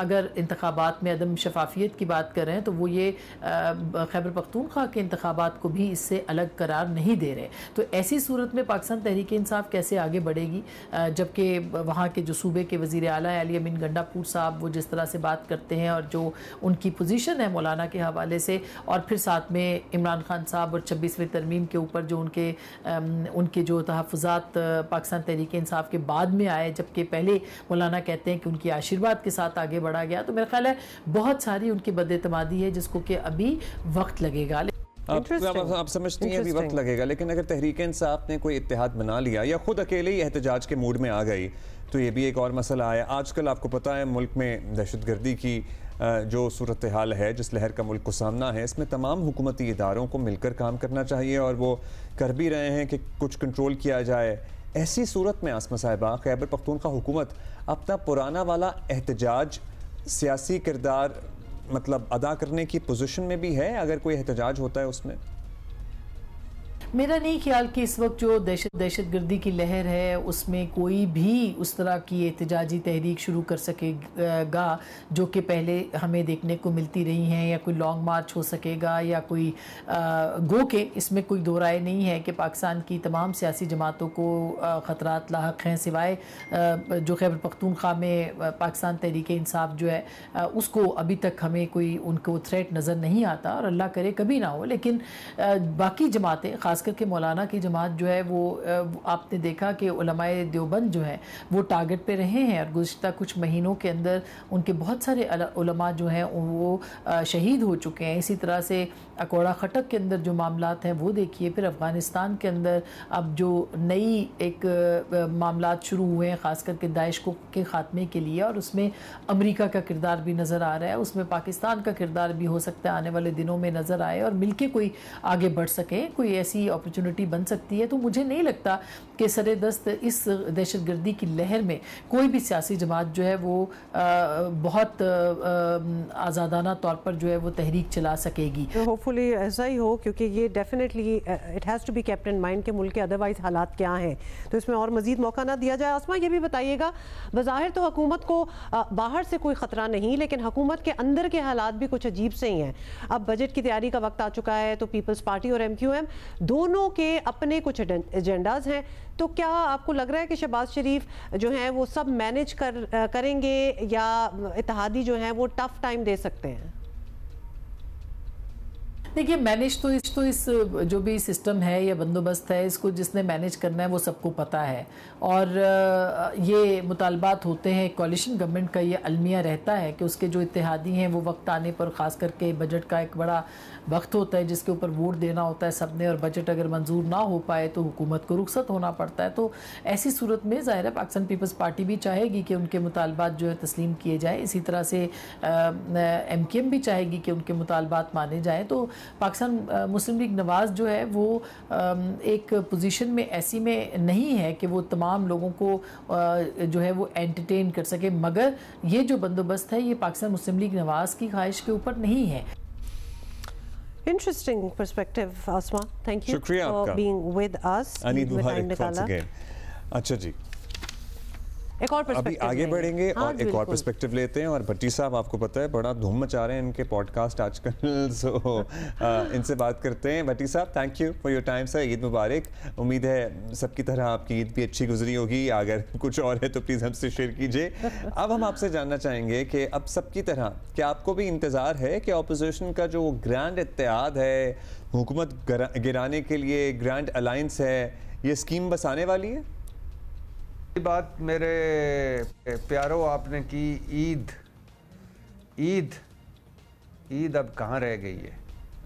अगर इंतखाबात में अदम शफाफियत की बात कर रहे हैं तो वो ये खैबर पख्तूनख्वा के इंतखाबात को भी इससे अलग करार नहीं दे रहे। तो ऐसी सूरत में पाकिस्तान तहरीक इंसाफ कैसे आगे बढ़ेगी, जबकि वहाँ के जो सूबे के वज़ीर आला अली अमीन गंडापुर साहब वो जिस तरह से बात करते हैं और जो उनकी पोजीशन है मौलाना के हवाले से, और फिर साथ में इमरान खान साहब और 26वीं तरमीम के ऊपर जो उनके जो तहफ़्फ़ुज़ात पाकिस्तान तहरीक इंसाफ के बाद में आए, जबकि पहले मौलाना कहते हैं कि उनकी आशीर्वाद के साथ आगे बढ़ा गया। तो मेरा ख्याल है बहुत सारी उनकी बदएतमादी है जिसको कि अभी वक्त लगेगा। आप समझती हैं अभी वक्त लगेगा, लेकिन अगर तहरीक इंसाफ ने कोई इत्तेहाद बना लिया या खुद अकेले ही एहतजाज के मूड में आ गई तो ये भी एक और मसला है। आजकल आपको पता है मुल्क में दहशतगर्दी की जो सूरत हाल है, जिस लहर का मुल्क को सामना है, इसमें तमाम हुकूमती इदारों को मिलकर काम करना चाहिए और वो कर भी रहे हैं कि कुछ कंट्रोल किया जाए। ऐसी सूरत में आसमा साहिबा, खैबर पख्तूनख्वा हुकूमत अपना पुराना वाला एहतजाज सियासी किरदार मतलब अदा करने की पोजीशन में भी है अगर कोई एहतजाज होता है उसमें? मेरा नहीं ख्याल कि इस वक्त जो दहशतगर्दी की लहर है उसमें कोई भी उस तरह की एहतजाजी तहरीक शुरू कर सकेगा जो कि पहले हमें देखने को मिलती रही हैं, या कोई लॉन्ग मार्च हो सकेगा या कोई गो के इसमें कोई दो राय नहीं है कि पाकिस्तान की तमाम सियासी जमातों को ख़तरात लाहक हैं, सिवाय जो खैबर पख्तूनख्वा में पाकिस्तान तहरीक इंसाफ जो है उसको अभी तक हमें कोई उनको थ्रेट नज़र नहीं आता और अल्लाह करे कभी ना हो। लेकिन बाकी जमातें, ख़ास करके मौलाना की जमात जो है वो आपने देखा कि उलमाए देवबंद जो है वो टारगेट पे रहे हैं और गुज़िश्ता कुछ महीनों के अंदर उनके बहुत सारे उलमा जो हैं वो शहीद हो चुके हैं। इसी तरह से अकोड़ा खटक के अंदर जो मामलात हैं वो देखिए, फिर अफ़गानिस्तान के अंदर अब जो नई एक मामलात शुरू हुए हैं ख़ास करके दाइश के ख़ात्मे के लिए, और उसमें अमेरिका का किरदार भी नज़र आ रहा है, उसमें पाकिस्तान का किरदार भी हो सकता है आने वाले दिनों में नज़र आए और मिलके कोई आगे बढ़ सके, कोई ऐसी अपॉर्चुनिटी बन सकती है। तो मुझे नहीं लगता कि सरेदस्त इस दहशतगर्दी की लहर में कोई भी सियासी जमात जो है वो बहुत आज़ादाना तौर पर जो है वो तहरीक चला सकेगी। होपफुली ऐसा ही हो, क्योंकि ये definitely it has to be kept in mind के मुल्क के अदरवाइज हालात क्या हैं, तो इसमें और मजीद मौका ना दिया जाए। आसमा ये भी बताइएगा, बज़ाहिर तो हुकूमत को बाहर से कोई ख़तरा नहीं, लेकिन हुकूमत के अंदर के हालात भी कुछ अजीब से ही हैं। अब बजट की तैयारी का वक्त आ चुका है, तो पीपल्स पार्टी और MQM दोनों के अपने कुछ एजेंडाज हैं, तो क्या आपको लग रहा है कि शहबाज शरीफ जो हैं वो सब मैनेज करेंगे या इत्तेहादी जो हैं वो टफ टाइम दे सकते हैं? देखिए, मैनेज तो इस जो भी सिस्टम है या बंदोबस्त है, इसको जिसने मैनेज करना है वो सबको पता है, और ये मुतालबात होते हैं। कॉलिशन गवर्नमेंट का ये अलमिया रहता है कि उसके जो इत्तेहादी हैं वो वक्त आने पर, ख़ास करके बजट का एक बड़ा वक्त होता है जिसके ऊपर वोट देना होता है सबने, और बजट अगर मंजूर ना हो पाए तो हुकूमत को रुखसत होना पड़ता है। तो ऐसी सूरत में ज़ाहिर है पाकिस्तान पीपल्स पार्टी भी चाहेगी कि उनके मुतालबात जो है तस्लीम किए जाए, इसी तरह से MQM भी चाहेगी कि उनके मुतालबात माने जाएँ। तो पाकिस्तान मुस्लिम लीग नवाज़ जो है वो एक पोजीशन में ऐसी में नहीं है कि वो तमाम लोगों को जो है वो एंटरटेन कर सके, मगर ये जो बंदोबस्त है ये पाकिस्तान मुस्लिम लीग नवाज़ की ख्वाहिश के ऊपर नहीं है। Interesting perspective, Asma. Thank you शुक्रिया for आपका। being with us. अनीद में time मुबारक once निकाला। again। अच्छा जी, एक और अभी perspective आगे लेंगे। बढ़ेंगे हाँ, और एक और बिल्कुल। पर्सपेक्टिव लेते हैं। और भट्टी साहब आपको पता है बड़ा धूम मचा रहे हैं इनके पॉडकास्ट आजकल, सो इनसे बात करते हैं। भट्टी साहब, thank you for your time sir, Eid मुबारक। उम्मीद है सबकी तरह आपकी ईद भी अच्छी गुजरी होगी, अगर कुछ और है तो प्लीज़ हमसे शेयर कीजिए। अब हम आपसे जानना चाहेंगे कि अब सबकी तरह क्या आपको भी इंतज़ार है कि अपोजिशन का जो ग्रैंड इत्तेहाद है, हुकूमत गिराने के लिए ग्रैंड अलायंस है, ये स्कीम बस आने वाली है? बात मेरे प्यारो आपने की, ईद ईद ईद अब कहाँ रह गई है?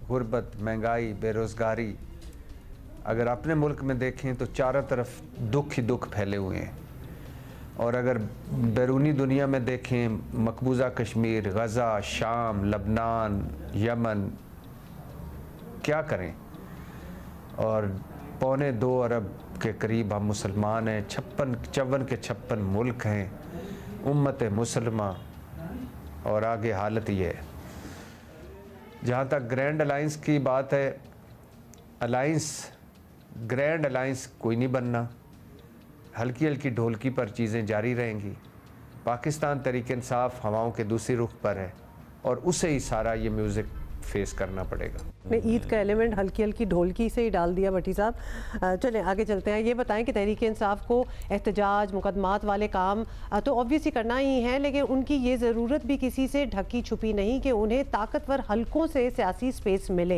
गुर्बत, महंगाई, बेरोज़गारी, अगर अपने मुल्क में देखें तो चारों तरफ दुख ही दुख फैले हुए हैं। और अगर बैरूनी दुनिया में देखें, मकबूजा कश्मीर, गज़ा, शाम, लबनान, यमन, क्या करें? और 2.25 अरब के करीब हम मुसलमान हैं, 54 के 56 मुल्क हैं, उम्मत मुसलमा, और आगे हालत ये है। जहाँ तक ग्रैंड अलायंस की बात है, ग्रैंड अलायंस कोई नहीं बनना, हल्की हल्की ढोलकी पर चीज़ें जारी रहेंगी। पाकिस्तान तहरीक इंसाफ हवाओं के दूसरी रुख पर है और उसे ही सारा ये म्यूज़िक फेस करना पड़ेगा। ने ईद का एलिमेंट हल्की हल्की ढोलकी से ही डाल दिया भट्टी साहब। चलें आगे चलते हैं। ये बताएं कि तहरीक इंसाफ को एहतजाज, मुकदमात वाले काम तो ऑब्वियसली करना ही है, लेकिन उनकी ये ज़रूरत भी किसी से ढकी छुपी नहीं कि उन्हें ताकतवर हलकों से सियासी स्पेस मिले।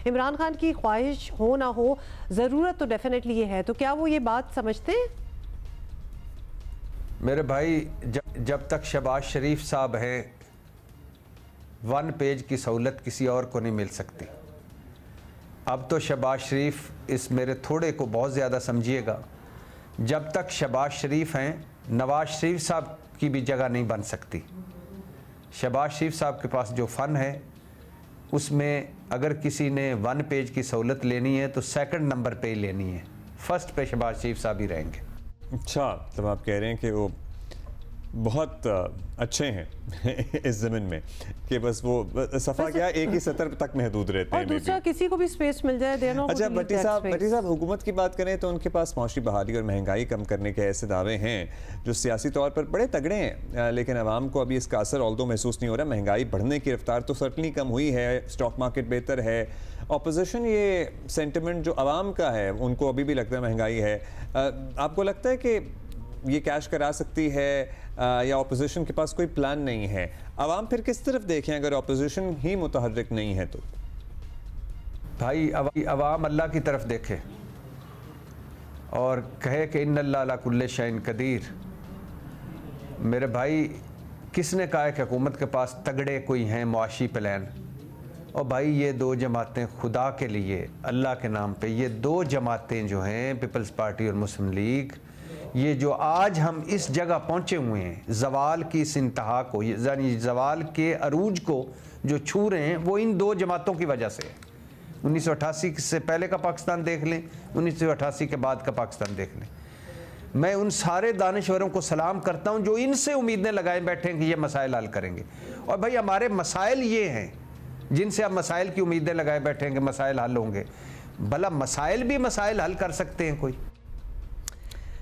इमरान खान की ख्वाहिश हो ना हो, ज़रूरत तो डेफिनेटली ये है। तो क्या वो ये बात समझते हैं? मेरे भाई, जब तक शहबाज शरीफ साहब हैं, 1 पेज की सहूलत किसी और को नहीं मिल सकती। अब तो शहबाज शरीफ, इस मेरे थोड़े को बहुत ज़्यादा समझिएगा, जब तक शहबाज शरीफ हैं, नवाज शरीफ साहब की भी जगह नहीं बन सकती। शहबाज शरीफ साहब के पास जो फ़न है, उसमें अगर किसी ने 1 पेज की सहूलत लेनी है तो 2nd नंबर पे ही लेनी है, फर्स्ट पे शहबाज शरीफ साहब ही रहेंगे। अच्छा, तब आप कह रहे हैं कि वो बहुत अच्छे हैं इस ज़मीन में कि बस वो सफ़ा क्या एक ही सतर तक महदूद रहते हैं। और दूसरा किसी को भी स्पेस मिल जाए देना। अच्छा भट्टी साहब, हुकूमत की बात करें तो उनके पास मौशी बहाली और महंगाई कम करने के ऐसे दावे हैं जो सियासी तौर पर बड़े तगड़े हैं, लेकिन आवाम को अभी इसका असर ऑल्दो महसूस नहीं हो रहा। महंगाई बढ़ने की रफ्तार तो सर्टनली कम हुई है, स्टॉक मार्केट बेहतर है। ऑपोजिशन ये सेंटिमेंट जो आवाम का है, उनको अभी भी लगता है महंगाई है। आपको लगता है कि ये कैश करा सकती है या ऑपोजिशन के पास कोई प्लान नहीं है? आवाम फिर किस तरफ देखें अगर ऑपोजिशन ही मुतहर्रिक नहीं है तो? भाई, अवाम अल्लाह की तरफ देखे और कहे कि इन्नल्लाह अला कुल्ले शैइन कदीर। मेरे भाई, किसने कहा है कि हुकूमत के पास तगड़े कोई हैं मुआशी प्लान? और भाई, ये 2 जमातें, खुदा के लिए, अल्लाह के नाम पे, ये 2 जमातें जो हैं, पीपल्स पार्टी और मुस्लिम लीग, ये जो आज हम इस जगह पहुंचे हुए हैं, जवाल की इस इंतहा को, यानी जवाल के अरूज को जो छू रहे हैं, वो इन 2 जमातों की वजह से है। 1988 से पहले का पाकिस्तान देख लें, 1988 के बाद का पाकिस्तान देख लें। मैं उन सारे दानिश्वरों को सलाम करता हूं जो इनसे उम्मीदें लगाए बैठे हैं कि ये मसाइल हल करेंगे। और भाई, हमारे मसाइल ये हैं जिनसे आप मसाइल की उम्मीदें लगाए बैठे हैं कि मसाइल हल होंगे। भला मसाइल भी मसाइल हल कर सकते हैं कोई?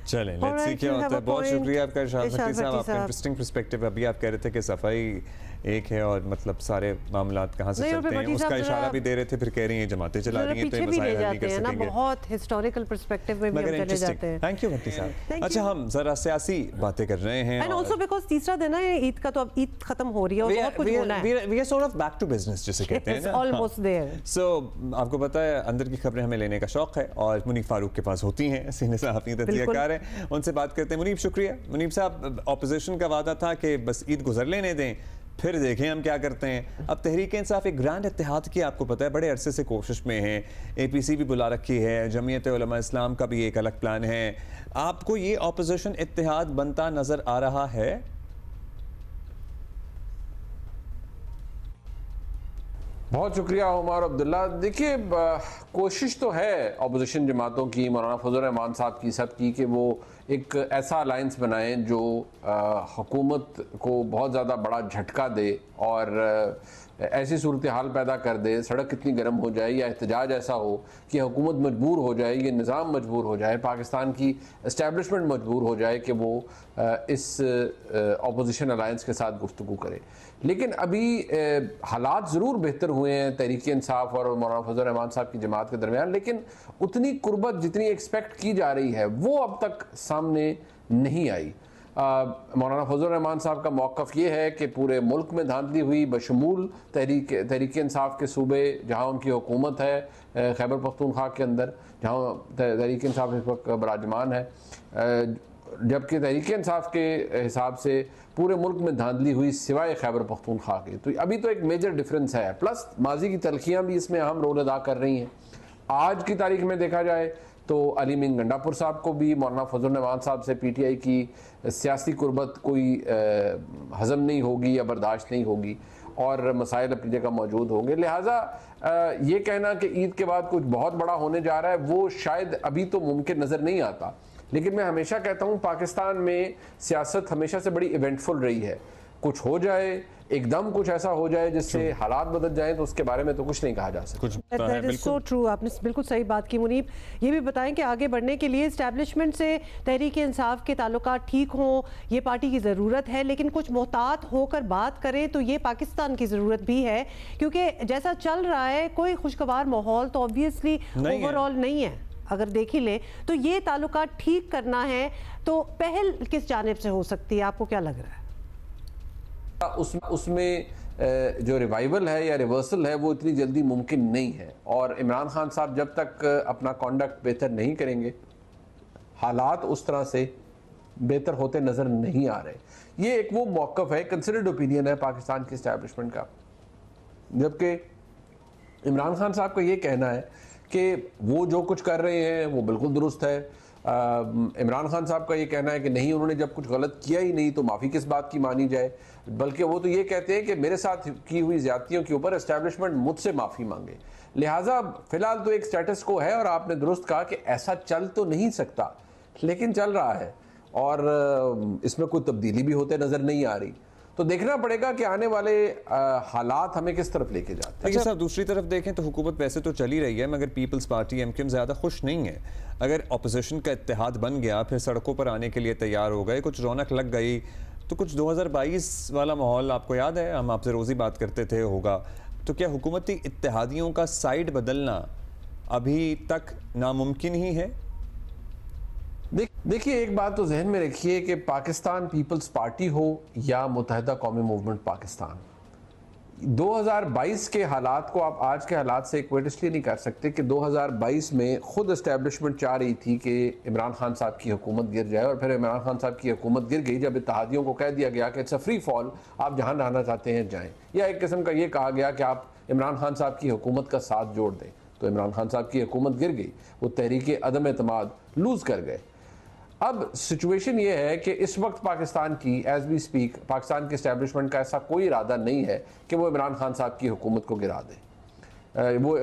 चलें, लेट्स सी क्या होता है। बहुत शुक्रिया आपका इरशाद भट्टी साहब, आपका इंटरेस्टिंग पर्सपेक्टिव। अभी आप कह रहे थे कि सफाई एक है और मतलब सारे मामलात कहाँ से चलते हैं, उसका इशारा भी दे रहे थे, फिर कह रही हैं जमातें चला रही हैं तो ये मसाइल हल नहीं कर सकेंगे। बहुत हिस्टोरिकल पर्सपेक्टिव में भी हम चले जाते हैं। थैंक यू भट्टी साहब। अच्छा, हम जरा सियासी बातें कर रहे हैं एंड आल्सो बिकॉज़ तीसरा दिन है ईद का, तो अब ईद खत्म हो रही है और बहुत कुछ होना है। We are sort of back to business जिसे कहते हैं ना, ऑलमोस्ट देयर। सो आपको पता है अंदर की खबरें हमें लेने का शौक है और मुनीब फारूक के पास होती हैं, सीनियर सहाफ़ी तजज़ियाकार हैं, उनसे बात करते हैं। मुनीब, शुक्रिया। मुनीब साहब, ऑपोजिशन का वादा था कि बस ईद गुजर लेने दें, फिर देखें हम क्या करते हैं। अब तहरीक इंसाफ एक ग्रैंड इत्तेहाद की, आपको पता है, बड़े अरसे से कोशिश में है। APC भी बुला रखी है, जमीयत उलमा इस्लाम का भी एक अलग प्लान है। आपको ये ऑपोजिशन इत्तेहाद बनता नजर आ रहा है? बहुत शुक्रिया उमर अब्दुल्ला। देखिए, कोशिश तो है अपोजिशन जमातों की, मौलाना फजल रहमान साहब की, सब की, कि वो एक ऐसा अलायंस बनाएं जो हुकूमत को बहुत ज़्यादा बड़ा झटका दे और ऐसी सूरत हाल पैदा कर दे, सड़क इतनी गर्म हो जाए या एहतजाज ऐसा हो कि हुकूमत मजबूर हो जाए, ये निज़ाम मजबूर हो जाए, पाकिस्तान की इस्टेब्लिशमेंट मजबूर हो जाए कि वो इस अपोजिशन अलायंस के साथ गुफ्तगू करे। लेकिन अभी हालात ज़रूर बेहतर हुए हैं तहरीक इंसाफ और मौलाना फजल रहमान साहब की जमात के दरमियान, लेकिन उतनी कुर्बत जितनी एक्सपेक्ट की जा रही है वो अब तक सामने नहीं आई। मौलाना फजल रहमान साहब का मौक़िफ़ ये है कि पूरे मुल्क में धांधली हुई बशमूल तहरीक इंसाफ के सूबे जहाँ उनकी हुकूमत है, खैबर पख्तूनख्वा के अंदर जहाँ तहरीक इंसाफ इस वक्त बराजमान है, जबकि तहरीक इंसाफ के हिसाब से पूरे मुल्क में धांधली हुई सिवाय खैबर पख्तूनख्वा के। तो अभी तो एक मेजर डिफरेंस है, प्लस माजी की तलखियाँ भी इसमें अहम रोल अदा कर रही हैं। आज की तारीख में देखा जाए तो अली मीन गंडापुर साहब को भी मौलाना फजल रहमान साहब से पीटीआई की सियासी कुर्बत कोई हज़म नहीं होगी या बर्दाश्त नहीं होगी और मसाइल अपनी जगह मौजूद होंगे। लिहाजा ये कहना कि ईद के बाद कुछ बहुत बड़ा होने जा रहा है वो शायद अभी तो मुमकिन नज़र नहीं आता। लेकिन मैं हमेशा कहता हूँ पाकिस्तान में सियासत हमेशा से बड़ी इवेंटफुल रही है। कुछ हो जाए, एकदम कुछ ऐसा हो जाए जिससे हालात बदल जाएं, तो उसके बारे में तो कुछ नहीं कहा जा सकता। That is so true, आपने बिल्कुल सही बात की। मुनीब, ये भी बताएं कि आगे बढ़ने के लिए इस्टेब्लिशमेंट से तहरीक इंसाफ के ताल्लुकात ठीक हों, ये पार्टी की ज़रूरत है, लेकिन कुछ मोहतात होकर बात करें तो ये पाकिस्तान की ज़रूरत भी है, क्योंकि जैसा चल रहा है कोई खुशगवार माहौल तो ऑब्वियसली ओवरऑल नहीं है। अगर देख ही ले तो ये ताल्लुकात ठीक करना है तो पहल किस जानिब से हो सकती है, आपको क्या लग रहा है? उसमें जो रिवाइवल है या रिवर्सल है वो इतनी जल्दी मुमकिन नहीं है, और इमरान खान साहब जब तक अपना कॉन्डक्ट बेहतर नहीं करेंगे हालात उस तरह से बेहतर होते नज़र नहीं आ रहे। ये एक वो मौक़िफ़ है, कंसिडर्ड ओपिनियन है पाकिस्तान की इस्टेब्लिशमेंट का, जबकि इमरान खान साहब का ये कहना है कि वो जो कुछ कर रहे हैं वो बिल्कुल दुरुस्त है। इमरान खान साहब का ये कहना है कि नहीं, उन्होंने जब कुछ गलत किया ही नहीं तो माफ़ी किस बात की मानी जाए, बल्कि वो तो ये कहते हैं कि मेरे साथ की हुई ज़्यादतियों के ऊपर एस्टेब्लिशमेंट मुझसे माफ़ी मांगे। लिहाजा फ़िलहाल तो एक स्टेटस को है, और आपने दुरुस्त कहा कि ऐसा चल तो नहीं सकता, लेकिन चल रहा है और इसमें कोई तब्दीली भी होते नज़र नहीं आ रही। तो देखना पड़ेगा कि आने वाले हालात हमें किस तरफ लेके जाते हैं। अच्छा, दूसरी तरफ देखें तो हुकूमत वैसे तो चली रही है, मगर पीपल्स पार्टी एमक्यूएम ज़्यादा खुश नहीं है। अगर अपोजिशन का इत्तेहाद बन गया, फिर सड़कों पर आने के लिए तैयार हो गए, कुछ रौनक लग गई, तो कुछ 2022 वाला माहौल आपको याद है, हम आपसे रोज़ ही बात करते थे होगा, तो क्या हुकूमती इत्तेहादियों का साइड बदलना अभी तक नामुमकिन ही है? देखिए, एक बात तो जहन में रखिए कि पाकिस्तान पीपल्स पार्टी हो या मुत्तहिदा कौमी मूवमेंट पाकिस्तान, 2022 के हालात को आप आज के हालात से इक्वेट इसलिए नहीं कर सकते कि 2022 में खुद इस्टेब्लिशमेंट चाह रही थी कि इमरान खान साहब की हुकूमत गिर जाए, और फिर इमरान खान साहब की हुकूमत गिर गई जब इत्तेहादियों को कह दिया गया कि इट्स अ फ्री फॉल, आप जहाँ रहना चाहते हैं जाएँ, या एक किस्म का ये कहा गया कि आप इमरान खान साहब की हुकूमत का साथ जोड़ दें। तो इमरान खान साहब की हुकूमत गिर गई, वो तहरीक अदम एतमाद लूज़ कर गए। अब सिचुएशन ये है कि इस वक्त पाकिस्तान की एज वी स्पीक पाकिस्तान के एस्टेब्लिशमेंट का ऐसा कोई इरादा नहीं है कि वो इमरान खान साहब की हुकूमत को गिरा दे, वो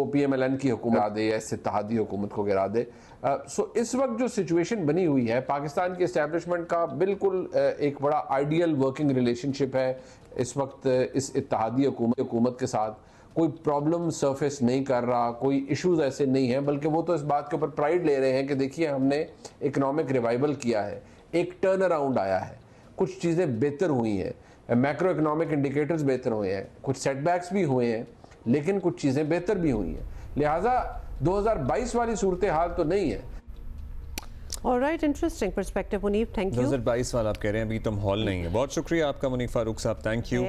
PMLN की हुकूमत गिरा दे या इस इत्तेहादी हुकूमत को गिरा दे। सो इस वक्त जो सिचुएशन बनी हुई है पाकिस्तान की एस्टेब्लिशमेंट का बिल्कुल एक बड़ा आइडियल वर्किंग रिलेशनशिप है इस वक्त इस इत्तेहादी हुकूमत के साथ। कोई प्रॉब्लम सरफेस नहीं कर रहा, कोई इश्यूज ऐसे नहीं है, बल्कि वो तो इस बात के ऊपर प्राइड ले रहे हैं कि देखिए हमने इकोनॉमिक रिवाइवल किया है, एक टर्न अराउंड आया है, कुछ चीज़ें बेहतर हुई हैं, मैक्रो इकोनॉमिक इंडिकेटर्स बेहतर हुए हैं, कुछ सेटबैक्स भी हुए हैं, लेकिन कुछ चीज़ें बेहतर भी हुई हैं। लिहाजा 2022 वाली सूरत हाल तो नहीं है। Alright, interesting perspective Muneeb, thank you. 2022 वाला आप कह रहे हैं, अभी तो माहौल नहीं है। बहुत शुक्रिया आपका मुनीब फारूक साहब, थैंक यू।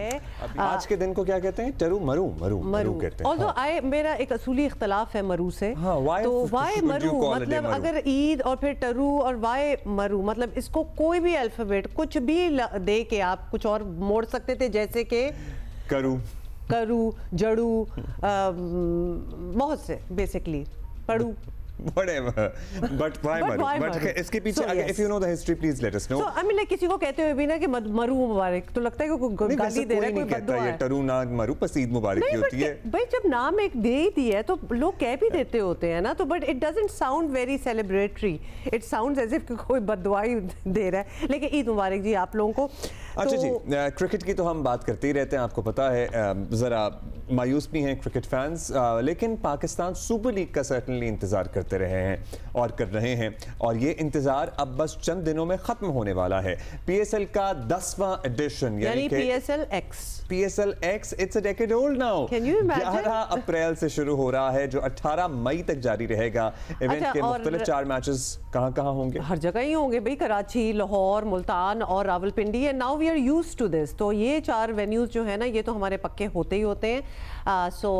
आज के दिन को क्या कहते हैं? टरू मरू मरू मरू कहते हैं। ऑल्दो मेरा एक असूली इख्तलाफ है मरू से। हाँ, तो वाई मरू मतलब अगर ईद और फिर टरू और वाई मरू मतलब इसको कोई भी अल्फाबेट कुछ भी दे के आप कुछ और मोड़ सकते थे, जैसे कि करू, करू, जड़ू, बहुत से बेसिकली पढ़ू, Whatever. But why Maru? But इसके पीछे if you know the history, please let us know. So I mean like किसी को कहते हुए भी ना कि मरू मुबारक, तो लगता है कि कोई गाली दे रहा है, कोई बद्दुआ है। ये टरू ना मरू पसीद मुबारक की होती है। भाई जब नाम एक दे ही दिया है तो लोग कह भी देते होते हैं ना, तो but it doesn't sound very celebratory. It sounds as if कोई बद्दुआ ही दे रहा है। लेकिन ईद मुबारक जी आप लोगों को। अच्छा जी, क्रिकेट की तो हम बात करते ही रहते हैं, आपको पता है ज़रा मायूस भी हैं क्रिकेट फैंस, लेकिन पाकिस्तान सुपर लीग का सर्टनली इंतज़ार करते रहे हैं और कर रहे हैं, और ये इंतज़ार अब बस चंद दिनों में ख़त्म होने वाला है। PSL का 10वां एडिशन यानी PSL X, it's a decade old now, 11 अप्रैल से शुरू हो रहा है जो 18 मई तक जारी रहेगा। इवेंट के मुख्तलिफ 4 मैचेस कहाँ होंगे? हर जगह ही होंगे भाई, कराची, लाहौर, मुल्तान और Rawalpindi. And now we are used to this. तो ये 4 वेन्यूज जो है ना, ये तो हमारे पक्के होते ही होते हैं। So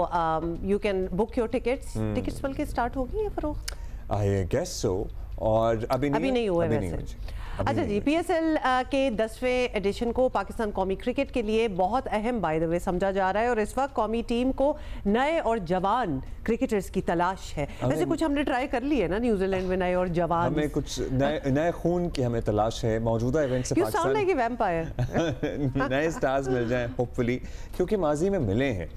you can book your tickets बल्कि स्टार्ट होगी या फरोख्त? आई गेस सो, और अभी नहीं हुआ वैसे। अच्छा जी, PSL के 10वें एडिशन को पाकिस्तान कौमी क्रिकेट के लिए बहुत अहम बाय द वे समझा जा रहा है, और इस वक्त कौमी टीम को नए और जवान क्रिकेटर्स की तलाश है। वैसे कुछ हमने ट्राई कर ली है ना न्यूजीलैंड में, नए और जवान, हमें कुछ नए खून की हमें तलाश है। मौजूदा इवेंट से पाकिस्तान like वैम्पायर नए स्टार्स मिल जाएं होपफुली, क्योंकि माजी में मिले हैं।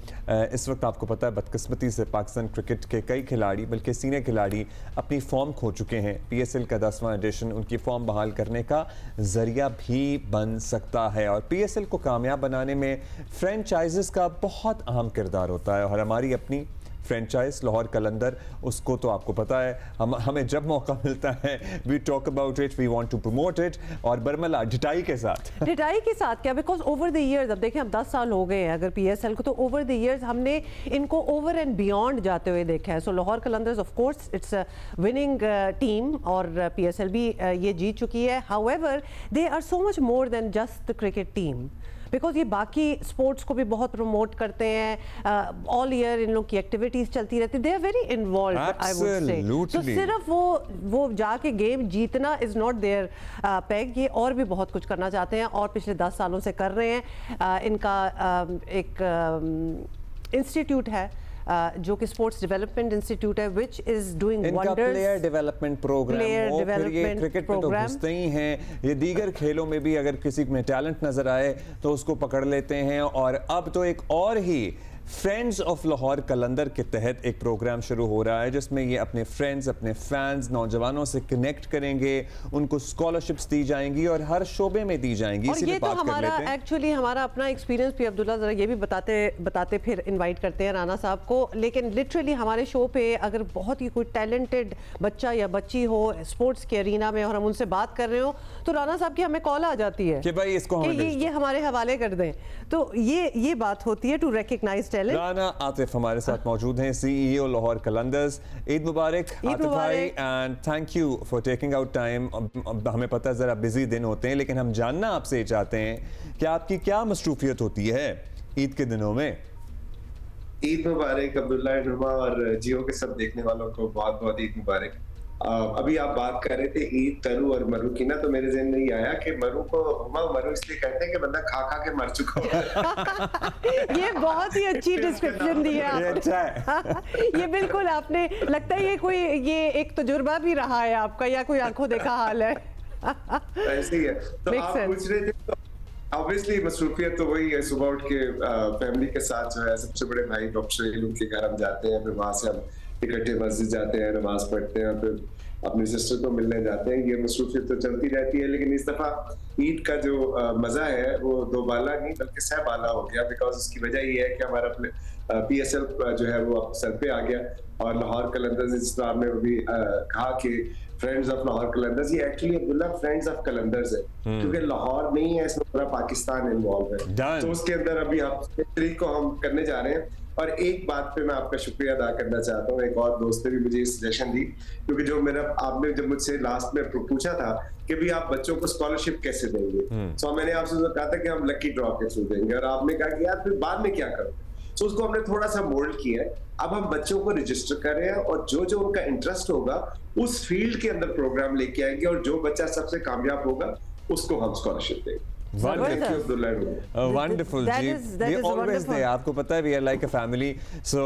इस वक्त आपको पता है बदकिस्मती से पाकिस्तान क्रिकेट के कई खिलाड़ी, बल्कि सीनियर खिलाड़ी अपनी फॉर्म खो चुके हैं। PSL का 10वां एडिशन उनकी फॉर्म बहाल करने का जरिया भी बन सकता है, और PSL को कामयाब बनाने में फ्रेंचाइजेस का बहुत अहम किरदार होता है। और हमारी अपनी फ्रेंचाइज लाहौर कलंदर, उसको तो आपको पता है हमें जब मौका मिलता है we talk about it, we want to promote it, और बरमला ढिटाई के साथ क्या, बिकॉज ओवर द इयर्स, अब देखें अब 10 साल हो गए हैं अगर PSL को, तो ओवर द इयर्स हमने इनको ओवर एंड बियॉन्ड जाते हुए देखा है। So Lahore Qalandars of course it's a winning team, और PSL भी ये जीत चुकी है। However they are so much more than just the cricket team, because ये बाकी स्पोर्ट्स को भी बहुत प्रमोट करते हैं। ऑल ईयर इन लोग की एक्टिविटीज चलती रहती, they are very involve I would say. तो सिर्फ वो जाके गेम जीतना इज नॉट देयर पैग, ये और भी बहुत कुछ करना चाहते हैं, और पिछले 10 सालों से कर रहे हैं। इनका एक इंस्टीट्यूट है जो कि स्पोर्ट्स डेवलपमेंट इंस्टीट्यूट है, which is doing wonders. Player development program हो, फिर ये क्रिकेट में तो घुसते ही हैं, ये दीगर खेलों में भी अगर किसी में टैलेंट नजर आए तो उसको पकड़ लेते हैं। और अब तो एक और ही फ्रेंड्स ऑफ लाहौर कलंदर के तहत एक प्रोग्राम शुरू हो रहा है, जिसमें ये अपने फ्रेंड्स, अपने फैंस, नौजवानों से कनेक्ट करेंगे, उनको स्कॉलरशिप्स दी जाएंगी और हर शोबे में दी जाएंगी। और ये तो हमारा एक्चुअली हमारा अपना एक्सपीरियंस भी अब्दुल्ला जरा ये भी बताते फिर इनवाइट करते हैं राना साहब को। लेकिन लिटरली हमारे शो पे अगर बहुत ही कोई टैलेंटेड बच्चा या बच्ची हो स्पोर्ट्स के एरिना में और हम उनसे बात कर रहे हो, तो राना साहब की हमें कॉल आ जाती है कि भाई इसको ये हमारे हवाले कर दें। तो ये बात होती है टू रिकॉग्नाइज। राना आतिफ हमारे साथ मौजूद हैं, CEO लाहौर कलंदर्स। ईद मुबारक आतिफ भाई, and thank you for taking out time. हमें पता है जरा बिजी दिन होते हैं, लेकिन हम जानना आपसे चाहते हैं कि आपकी क्या मसरूफियत होती है ईद के दिनों में। ईद मुबारक अब्दुल्ला, नुमा और जियो के सब देखने वालों को बहुत बहुत ईद मुबारक। अभी आप बात कर रहे थे ईद, तरू और मरू की ना, तो मेरे ज़हन में ये आया कि मरू को मरू इसलिए कहते हैं कि बंदा खा खा के मर चुका हो। ये बहुत ही अच्छी डिस्क्रिप्शन दी है ये अच्छा है। ये बिल्कुल आपने, लगता है ये एक तजुर्बा भी रहा है आपका, या कोई आंखों देखा हाल है। ऐसे ही है। तो आप पूछ रहे थे, तो ऑब्वियसली मसरूफियत तो वही है, सुबह उठ के फैमिली के साथ जो है सबसे बड़े भाई डॉक्टर शहील उनके घर हम जाते हैं, फिर वहां से हम इकट्ठे मस्जिद जाते हैं, नमाज पढ़ते हैं, फिर अपनी सिस्टर को मिलने जाते हैं। ये मसरूफियत तो चलती रहती है, लेकिन इस दफा ईद का जो मजा है वो दो बाला नहीं बल्कि सह बाला हो गया, बिकॉज उसकी वजह ये है कि हमारा अपने PSL जो है वो सर पे आ गया, और लाहौर कलंदर्स, जिस तरह आपने भी कहा कि फ्रेंड्स ऑफ लाहौर कलंदर्स, ये actually Abdullah friends of Qalandars है, क्योंकि लाहौर नहीं है, इसमें पूरा पाकिस्तान इन्वॉल्व है। तो उसके अंदर अभी आप तरीक को हम करने जा रहे हैं। और एक बात पे मैं आपका शुक्रिया अदा करना चाहता हूँ, एक और दोस्त ने भी मुझे सजेशन दी, क्योंकि जो आपने जब मुझसे लास्ट में पूछा था कि भी आप बच्चों को स्कॉलरशिप कैसे देंगे, तो मैंने आपसे कहा था कि हम लकी ड्रॉ के थ्रू देंगे, और आपने कहा कि यार फिर बाद में क्या करोगे। तो उसको हमने थोड़ा सा मोल्ड किया है। अब हम बच्चों को रजिस्टर कर रहे हैं, और जो उनका इंटरेस्ट होगा उस फील्ड के अंदर प्रोग्राम लेके आएंगे, और जो बच्चा सबसे कामयाब होगा उसको हम स्कॉलरशिप देंगे। वंडरफुल जी, वी ऑलवेज देयर, आपको पता है we are like a family, so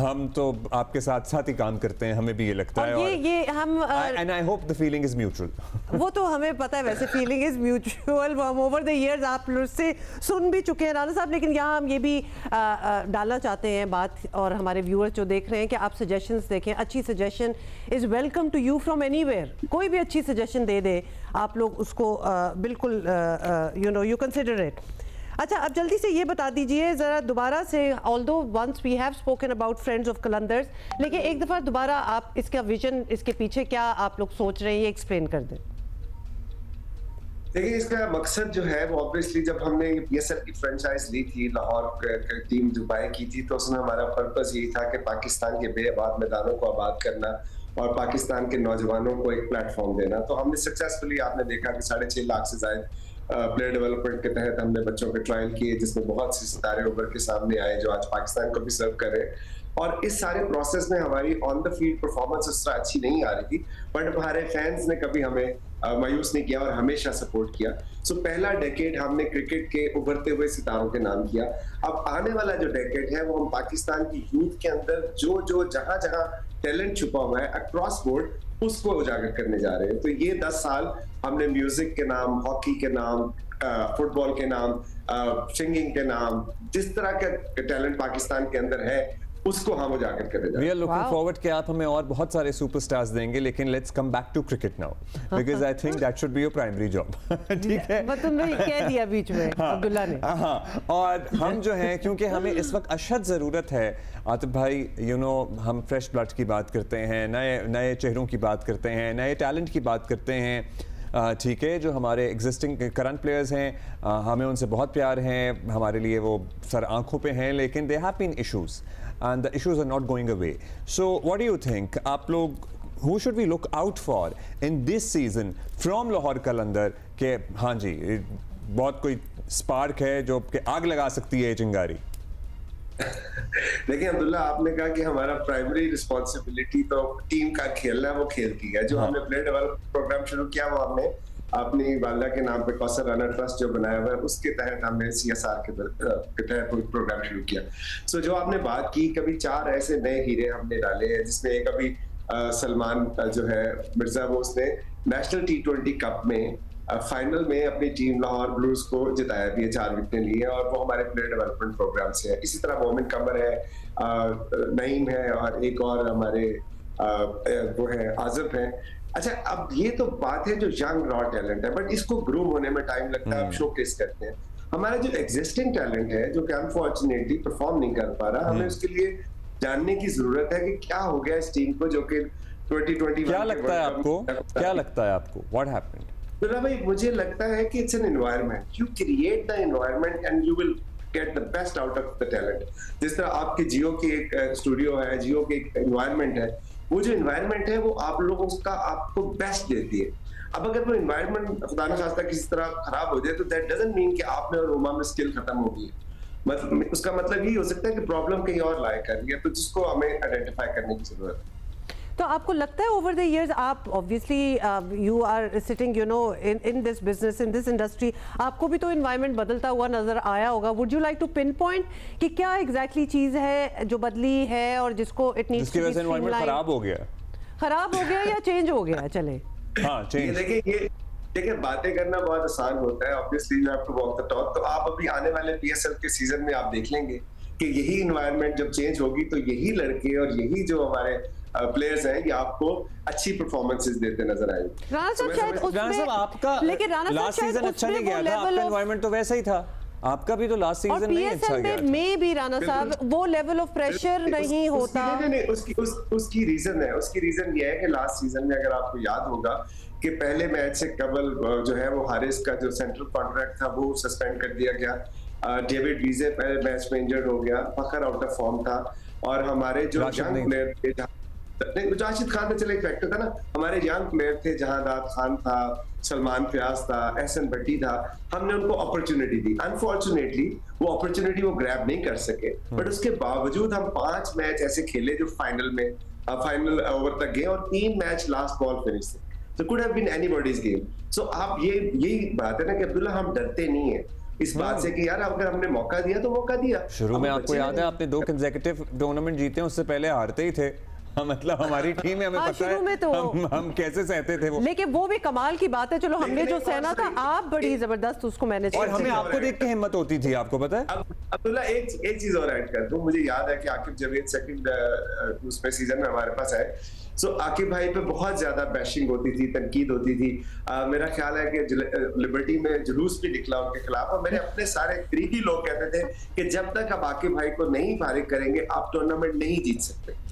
हम तो आपके साथ साथ ही काम करते हैं, हमें भी ये लगता है, ये हम and I hope the feeling is mutual. वो तो हमें पता है, वैसे फीलिंग इज म्यूचुअल, हम ओवर द इयर्स आप लोग से सुन भी चुके हैं राणा साहब, लेकिन यहाँ हम ये भी डालना चाहते हैं बात, और हमारे व्यूअर्स जो देख रहे हैं कि आप सजेशंस देखें, अच्छी suggestion is welcome to you from anywhere, कोई भी अच्छी सजेशन दे दे आप लोग उसको बिल्कुल you know you consider it. अच्छा, अब जल्दी से ये बता दीजिए ज़रा दोबारा से, although once we have spoken about friends of Qalandars, लेकिन एक दफ़ा दोबारा आप इसका विजन, इसके पीछे क्या आप लोग सोच रहे हैं, ये एक्सप्लेन कर दें। देखिए, इसका मकसद जो है वो ऑब्वियसली जब हमने PSL की फ्रेंचाइज ली थी, लाहौर टीम जो बाय की थी, तो उसमें हमारा पर्पस यही था कि पाकिस्तान के बेआबाद मैदानों को आबाद करना और पाकिस्तान के नौजवानों को एक प्लेटफॉर्म देना। तो हमने सक्सेसफुली, आपने देखा कि 6.5 लाख से ज्यादा प्लेयर डेवलपमेंट के तहत हमने बच्चों के ट्रायल किए, जिसमें बहुत से सितारे उभर के सामने आए जो आज पाकिस्तान को भी सर्व कर रहे हैं। और इस सारे प्रोसेस में हमारी ऑन द फील्ड परफॉर्मेंस उस तरह अच्छी नहीं आ रही थी, बट हमारे फैंस ने कभी हमें मायूस नहीं किया और हमेशा सपोर्ट किया। सो पहला डेकेड हमने क्रिकेट के उभरते हुए सितारों के नाम किया। अब आने वाला जो डेकेड है वो हम पाकिस्तान की यूथ के अंदर जो जहां जहां टैलेंट छुपा हुआ है अक्रॉस बोर्ड, उसको उजागर करने जा रहे हैं। तो ये 10 साल हमने म्यूजिक के नाम, हॉकी के नाम, फुटबॉल के नाम, सिंगिंग के नाम, जिस तरह का टैलेंट पाकिस्तान के अंदर है उसको हम उजागर कर रहे हैं। We are looking forward कि आप हमें और बहुत सारे सुपरस्टार्स देंगे, लेकिन let's come back to cricket now because I think that should be your primary job। ठीक है, तुमने कह दिया बीच में अब्दुल्ला ने। हाँ, और हम जो हैं, क्योंकि हमें इस वक्त अशद ज़रूरत है आतिफ भाई, यू नो, हम फ्रेश ब्लड की बात करते हैं, नए चेहरों की बात करते हैं, नए टैलेंट की बात करते हैं, ठीक है, जो हमारे एग्जिस्टिंग करंट प्लेयर्स हैं, हमें उनसे बहुत प्यार हैं, हमारे लिए वो सर आंखों पे हैं, लेकिन they have been issues and the issues are not going away. So what do you think, आप लोग, who should we look out for in this season from Lahore कलंदर के, हाँ जी, बहुत कोई स्पार्क है जो कि आग लगा सकती है चिंगारी? देखिए अब्दुल्ला, आपने कहा कि हमारा प्राइमरी रिस्पॉन्सिबिलिटी तो टीम का खेलना है, वो खेलती है। जो हमने प्लेयर डेवलपमेंट प्रोग्राम शुरू किया वो हमने अपनी वालदा के नाम पे कौसर राना ट्रस्ट जो बनाया हुआ है उसके तहत हमने CSR के तहत प्रोग्राम शुरू किया। सो जो आपने बात की, कभी 4 ऐसे नए हीरे हमने डाले हैं, जिसमें एक अभी सलमान जो है मिर्जा, वो उसने नेशनल T20 कप में फाइनल में अपनी टीम लाहौर ब्लूज को जिताया भी है, 4 विकेटें ली है, और वो हमारे प्लेयर डेवलपमेंट प्रोग्राम से है। इसी तरह मोमिन कमर है, नईम है, और एक और हमारे वो है आज़िफ है। अच्छा, अब ये तो बात है जो यंग रॉ टैलेंट है, बट इसको ग्रूम होने में टाइम लगता है, शोकेस करते हैं। हमारा जो एग्जिस्टिंग टैलेंट है जो कि अनफॉर्चुनेटली परफॉर्म नहीं कर पा रहा, हमें उसके लिए जानने की जरूरत है कि क्या हो गया इस टीम को, जो कि 2021 क्या लगता है आपको, क्या लगता है आपको, व्हाट हैपेंड? तो भाई, मुझे लगता है कि it's an environment, you create the environment and you will get the best out of the talent. जिस तरह आपके जियो की एक स्टूडियो है, जियो की एक एनवायरनमेंट है, वो जो एनवायरनमेंट है वो आप लोगों का आपको बेस्ट देती है। अब अगर वो एनवायरनमेंट खुदा न खास्ता किसी तरह खराब हो जाए, तो दैट डजंट मीन कि आप में और रोमा में स्किल खत्म हो गई है। मतलब उसका मतलब ये हो सकता है कि प्रॉब्लम कहीं और लाई कर रही है, तो जिसको हमें आइडेंटिफाई करने की जरूरत है। तो आपको लगता है ओवर द इयर्स, आप obviously you are sitting you know in this business, in this industry, आपको भी तो एनवायरनमेंट बदलता हुआ नजर आया होगा। Would you like to pinpoint कि क्या एग्जैक्टली चीज है जो बदली है और जिसको it needs to be streamline? खराब हो गया या चेंज हो गया? चले, हाँ, चेंज। देखिए बातें करना बहुत आसान होता है, obviously you have to walk the talk. तो आप अभी आने वाले PSL के सीजन में आप देख लेंगे कि यही एनवायरनमेंट जब चेंज होगी, तो यही लड़के और यही जो हमारे प्लेयर्स हैं कि आपको अच्छी परफॉर्मेंसेस देते नजर आएंगे। राणा साहब शायद उसमें, आपका लेकिन राणा साहब लास्ट सीजन अच्छा नहीं गया था, आपका एनवायरनमेंट तो वैसा ही था, आपका भी तो लास्ट सीजन नहीं अच्छा गया था। में भी राणा साहब वो लेवल ऑफ प्रेशर नहीं होता। उसकी रीजन है, उसकी रीजन ये है कि लास्ट सीजन में अगर आपको याद होगा कि पहले मैच से कबल जो है वो हारिस का जो सेंट्रल कॉन्ट्रैक्ट था वो सस्पेंड कर दिया गया, डेविड वीजे पहले मैच में इंजर्ड हो गया, फखर आउट ऑफ फॉर्म था, और हमारे जो यंग प्लेयर थे, राशिद खान तो चले एक फैक्टर था ना, हमारे यंग प्लेयर थे, जहांदार खान था, सलमान फयाज था, एहसन भट्टी था, हमने उनको अपॉर्चुनिटी दी। अनफॉर्चुनेटली वो अपॉर्चुनिटी वो ग्रैब नहीं कर सके, बट उसके बावजूद हम 5 मैच ऐसे खेले जो फाइनल ओवर तक गए और 3 मैच लास्ट बॉल फिनिश थे। So could have been anybody's game. So आप यही बात है ना कि अब्दुल्ला हम डरते नहीं है इस बात से कि यार अगर हमने मौका दिया तो मौका दिया। शुरू में आपको याद है आपने 2 कंसेक्यूटिव टूर्नामेंट जीते, उससे पहले हारते ही थे। मतलब हमारी टीम है, हमें पता है तो हम कैसे सहते थे वो। लेकिन वो भी कमाल की बात है, चलो हमने जो सहना था आप बड़ी जबरदस्त उसको मैनेज, और हमें आपको देख के हिम्मत होती थी, आपको पता है। अब्दुल्ला एक चीज और ऐड कर दूं, मुझे याद है कि आकिब जवेद सेकंड उसमें सीजन में हमारे पास आए, सो आकिब भाई पे बहुत ज्यादा बैशिंग होती थी, तनकीद होती थी। मेरा ख्याल है कि लिबर्टी में जुलूस भी निकला उनके खिलाफ, और मेरे अपने सारे करीबी लोग कहते थे कि जब तक आप आकिब भाई को नहीं फारिग करेंगे आप टूर्नामेंट नहीं जीत सकते।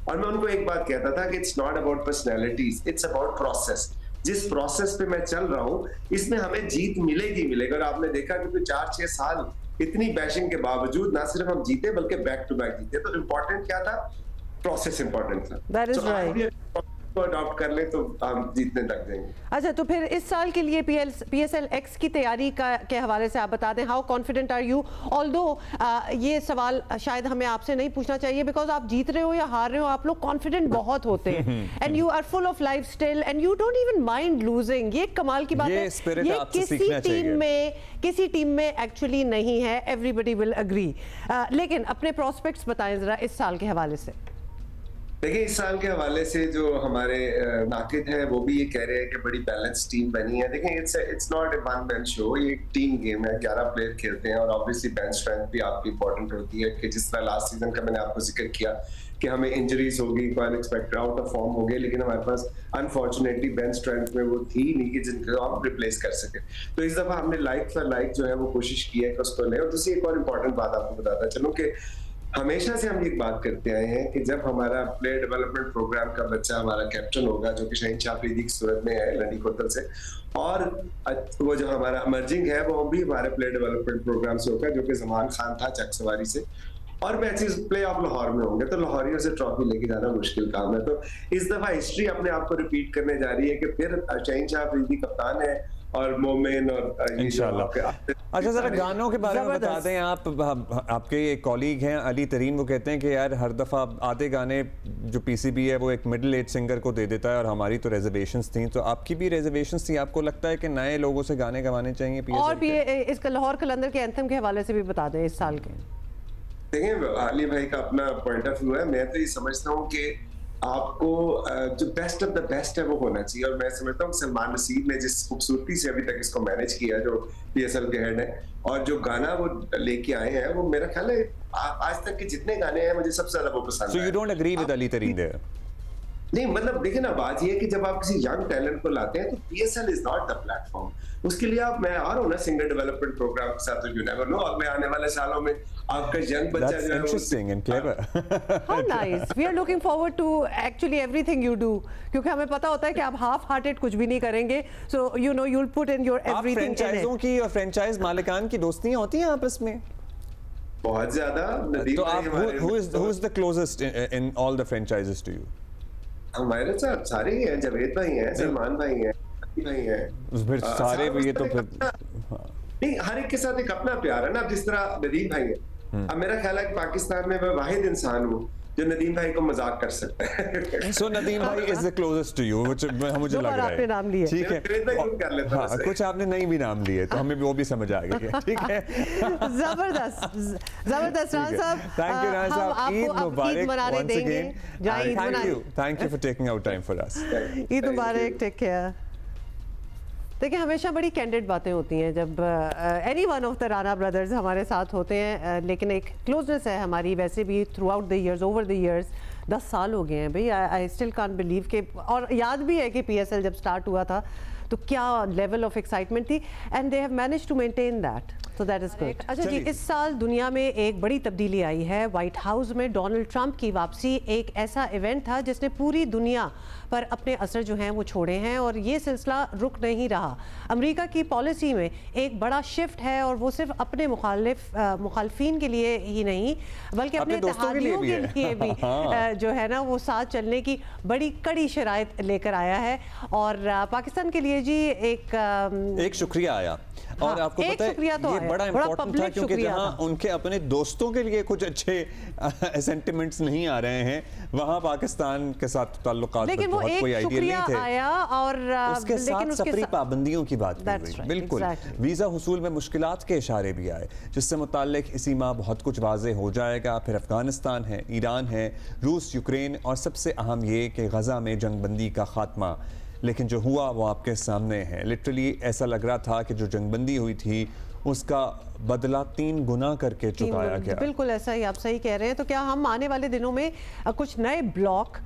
और मैं उनको एक बात कहता था कि it's not about personalities, it's about process. जिस प्रोसेस पे मैं चल रहा हूँ इसमें हमें जीत मिलेगी। और आपने देखा कि 4-6 साल इतनी बैशिंग के बावजूद ना सिर्फ हम जीते बल्कि बैक टू बैक जीते। तो इम्पोर्टेंट क्या था? प्रोसेस इम्पोर्टेंट था। That is right. तो अडॉप्ट कर ले तो हम जीतने तक जाएंगे। अच्छा, तो फिर इस साल के लिए PSL X की तैयारी के हवाले से आप बता दें, how confident are you? Although ये सवाल शायद हमें आपसे नहीं पूछना चाहिए बिकॉज आप जीत रहे हो या हार रहे हो आप लोग कॉन्फिडेंट बहुत होते हैं and you are full of life still and you don't even mind losing. ये कमाल की बात है, ये किसी टीम में एक्चुअली नहीं है, एवरीबडी विल एग्री। लेकिन अपने प्रोस्पेक्ट्स बताएं जरा इस साल के हवाले से। देखिए इस साल के हवाले से जो हमारे नाकिद हैं वो भी ये कह रहे हैं कि बड़ी बैलेंस टीम बनी है। देखिए it's not a one man show, ये एक टीम गेम है, 11 प्लेयर खेलते हैं और ऑब्वियसली बेंच स्ट्रेंथ भी आपकी इंपॉर्टेंट होती है कि जिस तरह लास्ट सीजन का मैंने आपको जिक्र किया कि हमें इंजरीज होगी, कोई अनएक्सपेक्टेड आउट ऑफ फॉर्म हो गए, लेकिन हमारे पास अनफॉर्चुनेटली बेंच स्ट्रेंथ में वो थी नहीं कि जिनको हम रिप्लेस कर सके। तो इस दफा हमने लाइक फॉर लाइक जो है वो कोशिश की है कि उसको लें। और दूसरी एक और इम्पोर्टेंट बात आपको बताता चलूं कि हमेशा से हम ये बात करते आए हैं कि जब हमारा प्लेयर डेवलपमेंट प्रोग्राम का बच्चा हमारा कैप्टन होगा, जो कि शाहीन शाह अफरीदी की सूरत में है लंडी कोतल से, और वो जो हमारा इमर्जिंग है वो भी हमारे प्लेयर डेवलपमेंट प्रोग्राम से होगा, जो कि जमान खान था चक सवारी से, और मैचेस प्ले ऑफ लाहौर में होंगे। तो लाहौरियों से ट्रॉफी लेके जाना मुश्किल काम है। तो इस दफा हिस्ट्री अपने आप को रिपीट करने जा रही है कि फिर शाहीन शाह अफरीदी कप्तान है और मोमिन और इंशाल्लाह। अच्छा जरा गानों के बारे में बता दें आप, आपके एक कॉलीग हैं अली तरीन, वो कहते हैं कि यार हर दफ़ा आधे गाने जो PCB है वो एक मिडिल एज सिंगर को दे देता है और हमारी तो रिजर्वेशंस थी, तो आपकी भी रिजर्वेशंस थी, आपको लगता है कि नए लोगों से गाने गवाने चाहिए PSL और भी इसका लाहौर कलंदर के एंथम के हवाले से भी बता दें इस साल के? देखिए अली भाई का अपना पॉइंट ऑफ व्यू है, मैं तो ये समझता हूँ कि आपको जो बेस्ट ऑफ द बेस्ट है वो होना चाहिए, और मैं समझता हूँ सलमान नसीब ने जिस खूबसूरती से अभी तक इसको मैनेज किया जो PSL के हेड है, और जो गाना वो लेके आए हैं वो मेरा ख्याल है आज तक के जितने गाने हैं मुझे सबसे ज्यादा वो पसंद है। So you don't agree with Ali Tareen there? नहीं मतलब देखिए ना बात ये है कि जब आप किसी यंग टैलेंट को लाते हैं तो PSL is not the platform. उसके लिए आप, मैं आ रहा हूँ ना सिंगर डेवलपमेंट प्रोग्राम के साथ, तो यू नेवर नो अगले आने वाले सालों में आपका यंग बच्चा जो है interesting and clever. How nice, we are looking forward to actually everything you do, क्योंकि हमें पता होता है कि आप हाफ हार्टेड कुछ भी नहीं करेंगे, so you know you will put in your everything. फ्रेंचाइजों की और फ्रेंचाइज मालिकान की दोस्तियां होती हैं आपस में बहुत ज्यादा। तो आप who is the closest in all the franchises to you? हमारे साथ सारे ही हैं, जवेद भाई हैं, सलमान भाई हैं, भाई हैं, फिर सारे भी ये तो फिर नहीं, हर एक के साथ एक अपना प्यार है ना। जिस तरह नदीम भाई है, अब मेरा ख्याल है कि पाकिस्तान में मैं वाहिद इंसान हूँ जो नदीम भाई को मजाक कर सकता है। So नदीम भाई is the closest to you, मुझे लग रहा है। नाम लिए ठीक है, हाँ, कुछ आपने नहीं भी नाम लिए तो हमें वो भी समझ आ गई। ठीक है, जबरदस्त राना साहब, थैंक यू राना साहब, ईद मुबारक once again, thank you for taking out time for us। Eid मुबारक, टेक केयर। देखिए हमेशा बड़ी कैंडिड बातें होती हैं जब any one of the Rana brothers हमारे साथ होते हैं, लेकिन एक क्लोजनेस है हमारी वैसे भी through out the years, over the years. 10 साल हो गए हैं भाई, आई स्टिल कांट बिलीव के, और याद भी है कि PSL जब स्टार्ट हुआ था तो क्या लेवल ऑफ एक्साइटमेंट थी, and they have managed to maintain that, so that is good. अच्छा जी, इस साल दुनिया में एक बड़ी तब्दीली आई है। व्हाइट हाउस में डोनाल्ड ट्रंप की वापसी एक ऐसा इवेंट था जिसने पूरी दुनिया पर अपने असर जो हैं वो छोड़े हैं, और ये सिलसिला रुक नहीं रहा। अमेरिका की पॉलिसी में एक बड़ा शिफ्ट है, और वो सिर्फ अपने मुखालफिन के लिए ही नहीं बल्कि अपने इत्तेहादियों के लिए भी जो है ना वो साथ चलने की बड़ी कड़ी शराइत लेकर आया है। और पाकिस्तान के लिए जी एक शुक्रिया आया। और आपको पता है ये बड़ा इंपॉर्टेंट था क्योंकि जहां उनके अपने दोस्तों के लिए कुछ अच्छे सेंटिमेंट्स नहीं आ रहे हैं, वहां पाकिस्तान के साथ ताल्लुकात लेकिन बहुत कोई आइडियल नहीं थे। आया और उसके साथ सफरी पाबंदियों की बात भी हुई। बिल्कुल, वीजा हुसूल में मुश्किलात के इशारे भी आए, जिससे मुताल्लिक इसी माह बहुत कुछ वाज़ेह हो जाएगा। फिर अफगानिस्तान है, ईरान है, रूस, यूक्रेन और सबसे अहम ये कि गजा में जंगबंदी का खात्मा। लेकिन जो हुआ वो आपके सामने है। लिटरली ऐसा लग रहा था कि जो जंगबंदी हुई थी उसका बदला 3 गुना करके चुकाया गया। बिल्कुल ऐसा ही, आप सही कह रहे हैं। तो क्या हम आने वाले दिनों में कुछ नए ब्लॉक,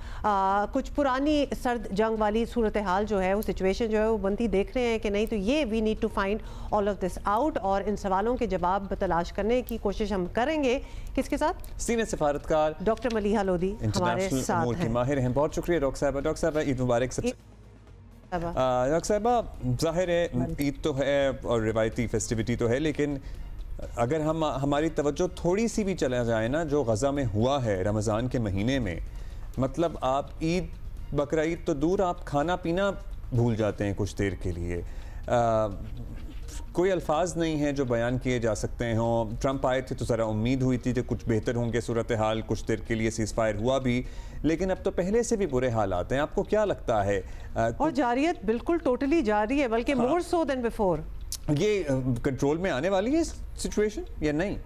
कुछ पुरानी सर्द जंग वाली सूरत हाल जो है, वो सिचुएशन जो है वो बनती देख रहे हैं कि नहीं? तो ये we need to find all of this out और इन सवालों के जवाब तलाश करने की कोशिश हम करेंगे। किसके साथ? सीनियर सफारतकार डॉक्टर मलीहा लोधी हमारे साथ हैं। माहिर हैं। बहुत शुक्रिया डॉक्टर साहब। डॉक्टर साहब ईद मुबारक। डॉक्टर साहबा, जाहिर है ईद तो है और रिवायती फेस्टिविटी तो है, लेकिन अगर हम हमारी तवज्जो थोड़ी सी भी चला जाए ना जो गज़ा में हुआ है रमज़ान के महीने में, मतलब आप ईद बकरा ईद तो दूर, आप खाना पीना भूल जाते हैं कुछ देर के लिए। कोई अल्फाज नहीं हैं जो बयान किए जा सकते हों। ट्रंप आए थे तो ज़रा उम्मीद हुई थी कि कुछ बेहतर होंगे सूरत हाल, कुछ देर के लिए सीज़ फायर हुआ भी, लेकिन अब तो पहले से भी बुरे हाल आते हैं। आपको क्या लगता है? और जारियत बिल्कुल टोटली जारी है, बल्कि मोर सो देन बिफोर। ये कंट्रोल में आने वाली है सिचुएशन या नहीं?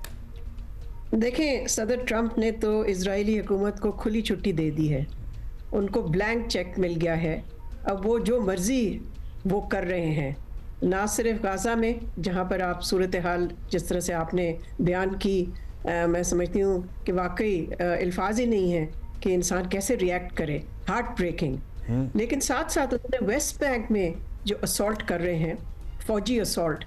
देखें, सदर ट्रंप ने तो इजरायली हुकूमत को खुली छुट्टी दे दी है, उनको ब्लैंक चेक मिल गया है। अब वो जो मर्जी वो कर रहे हैं, ना सिर्फ गाज़ा में जहाँ पर आप सूरत हाल जिस तरह से आपने बयान की, मैं समझती हूँ कि वाकई अल्फाज ही नहीं है कि इंसान कैसे रिएक्ट करे, हार्ट ब्रेकिंग। लेकिन साथ साथ उन्होंने वेस्ट बैंक में जो असॉल्ट कर रहे हैं, फौजी असॉल्ट,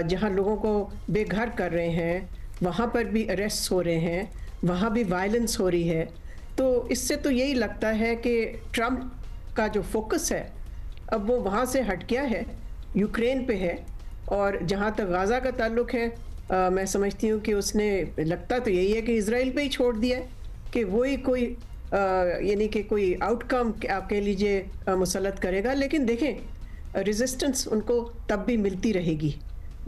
जहाँ लोगों को बेघर कर रहे हैं, वहाँ पर भी अरेस्ट हो रहे हैं, वहाँ भी वायलेंस हो रही है। तो इससे तो यही लगता है कि ट्रंप का जो फोकस है अब वो वहाँ से हट गया है, यूक्रेन पे है। और जहाँ तक गाज़ा का ताल्लुक है, मैं समझती हूँ कि उसने, लगता तो यही है कि इजराइल पे ही छोड़ दिया है कि वही कोई यानी कि कोई आउटकम आप कह लीजिए मुसल्लत करेगा। लेकिन देखें, रेजिस्टेंस उनको तब भी मिलती रहेगी,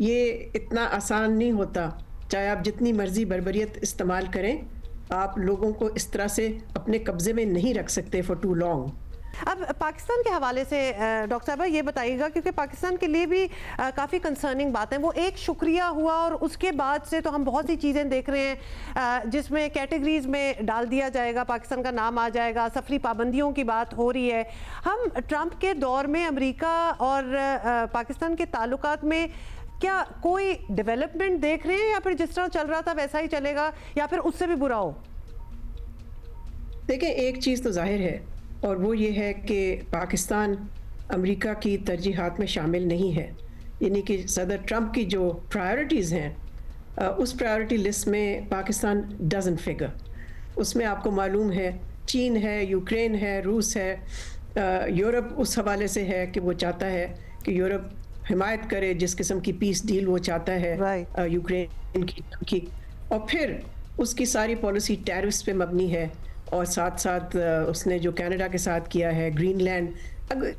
ये इतना आसान नहीं होता। चाहे आप जितनी मर्जी बर्बरियत इस्तेमाल करें, आप लोगों को इस तरह से अपने कब्जे में नहीं रख सकते फॉर टू लॉन्ग। अब पाकिस्तान के हवाले से डॉक्टर साहब ये बताइएगा, क्योंकि पाकिस्तान के लिए भी काफ़ी कंसर्निंग बात है। वो एक शुक्रिया हुआ और उसके बाद से तो हम बहुत सी चीज़ें देख रहे हैं जिसमें कैटेगरीज में डाल दिया जाएगा, पाकिस्तान का नाम आ जाएगा, सफरी पाबंदियों की बात हो रही है। हम ट्रंप के दौर में अमेरिका और पाकिस्तान के ताल्लुकात में क्या कोई डेवलपमेंट देख रहे हैं, या फिर जिस तरह चल रहा था वैसा ही चलेगा, या फिर उससे भी बुरा हो? देखिए, एक चीज़ तो जाहिर है और वो ये है कि पाकिस्तान अमेरिका की तरजीहात में शामिल नहीं है। यानी कि सदर ट्रंप की जो प्रायोरिटीज़ हैं, उस प्रायोरिटी लिस्ट में पाकिस्तान डजंट फिगर। उसमें आपको मालूम है चीन है, यूक्रेन है, रूस है, यूरोप उस हवाले से है कि वो चाहता है कि यूरोप हिमायत करे जिस किस्म की पीस डील वो चाहता है यूक्रेन की। और फिर उसकी सारी पॉलिसी टैरिफ्स पे मबनी है, और साथ साथ उसने जो कनाडा के साथ किया है, ग्रीनलैंड।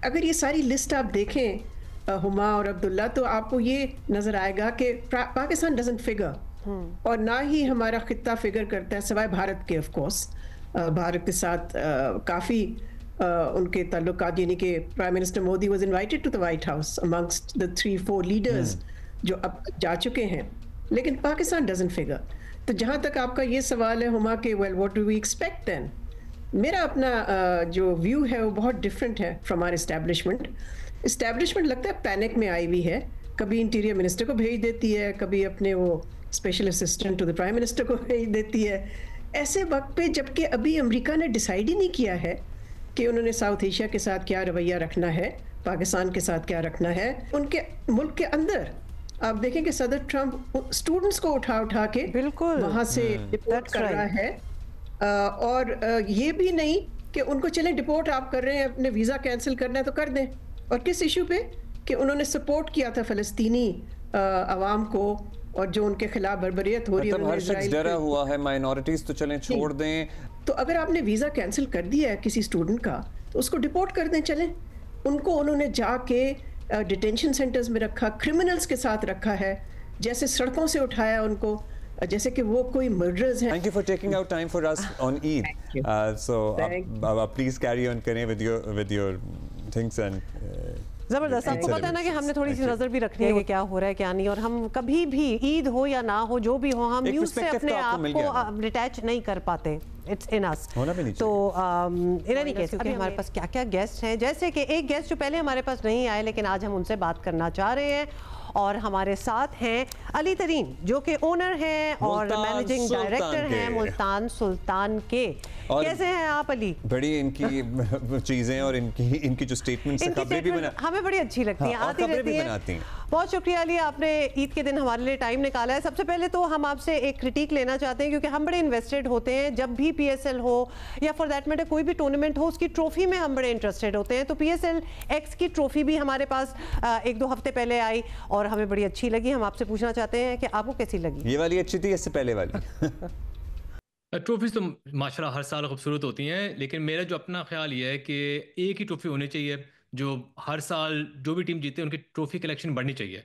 अगर ये सारी लिस्ट आप देखें हुमा और अब्दुल्ला, तो आपको ये नज़र आएगा कि पाकिस्तान डजंट फिगर, और ना ही हमारा खित्ता फिगर करता है, सिवाय भारत के। ऑफ कोर्स भारत के साथ काफ़ी उनके ताल्लुकात, यानी कि prime minister Modi was invited to the White House amongst the 3-4 leaders जो अब जा चुके हैं, लेकिन पाकिस्तान डजंट फिगर। तो जहाँ तक आपका ये सवाल है हुमा कि well what do we expect then, मेरा अपना जो व्यू है वो बहुत डिफरेंट है फ्रॉम आवर इस्टेब्लिशमेंट लगता है पैनिक में आई हुई है। कभी इंटीरियर मिनिस्टर को भेज देती है, कभी अपने वो special assistant to the prime minister को भेज देती है ऐसे वक्त पे, जबकि अभी अमेरिका ने डिसाइड ही नहीं किया है कि उन्होंने साउथ एशिया के साथ क्या रवैया रखना है, पाकिस्तान के साथ क्या रखना है। उनके मुल्क के अंदर आप देखें कि सदर ट्रंप स्टूडेंट्स को उठा के बिल्कुल वहाँ से डिपोर्ट कर रहा है, और ये भी नहीं कि उनको चलें डिपोर्ट आप कर रहे हैं, अपने वीज़ा कैंसिल करना है तो कर दें। और किस इशू पे कि उन्होंने सपोर्ट किया था फ़लस्तीनी अवाम को, और जो उनके खिलाफ बर्बरियत हो रही है, हर शख्स डरा हुआ है, माइनॉरिटीज तो चलें छोड़ दें। तो अगर आपने वीज़ा कैंसिल कर दिया है किसी स्टूडेंट का, तो उसको डिपोर्ट कर दें, चलें। उनको उन्होंने जाके डिटेंशन सेंटर्स में रखा, क्रिमिनल्स के साथ रखा है, जैसे सड़कों से उठाया उनको जैसे कि वो कोई मर्डरर्स हैं। Thank you for taking out time for us on Eid. So please carry on करें with your things and जबरदस्त। आपको पता है ना कि हमने थोड़ी सी नजर भी रखनी है कि क्या हो रहा है क्या नहीं, और हम कभी भी ईद हो या ना हो जो भी हो हम न्यूज़ से अपने आप को डिटैच नहीं कर पाते। इट्स इन अस तो इन एनी केस क्योंकि हमारे पास क्या क्या गेस्ट हैं, जैसे कि एक गेस्ट जो पहले हमारे पास नहीं आए लेकिन आज हम उनसे बात करना चाह रहे हैं, और हमारे साथ हैं अली तरीन जो कि ओनर हैं और मैनेजिंग डायरेक्टर हैं मुल्तान सुल्तान के। कैसे हैं आप अली? बड़ी इनकी चीजें और इनकी जो स्टेटमेंट्स खबरें भी हमें बड़ी अच्छी लगती हैं, आती रहती हैं। बहुत शुक्रिया अली, आपने ईद के दिन हमारे लिए टाइम निकाला है। सबसे पहले तो हम आपसे एक क्रिटिक लेना चाहते हैं क्योंकि हम बड़े इन्वेस्टेड होते हैं जब भी PSL हो या फॉर दैट मैटर कोई भी टूर्नामेंट हो उसकी ट्रॉफी में हम बड़े इंटरेस्टेड होते हैं। तो PSL X की ट्रॉफी भी हमारे पास 1-2 हफ्ते पहले आई और हमें बड़ी अच्छी लगी। हम आपसे पूछना चाहते हैं कि आपको कैसी लगी? ये वाली अच्छी थी, इससे पहले वाली? ट्रॉफीज तो माशाल्लाह हर साल खूबसूरत होती हैं, लेकिन मेरा जो अपना ख्याल ये है कि एक ही ट्रॉफी होनी चाहिए जो हर साल जो भी टीम जीते उनकी ट्रॉफी कलेक्शन बढ़नी चाहिए।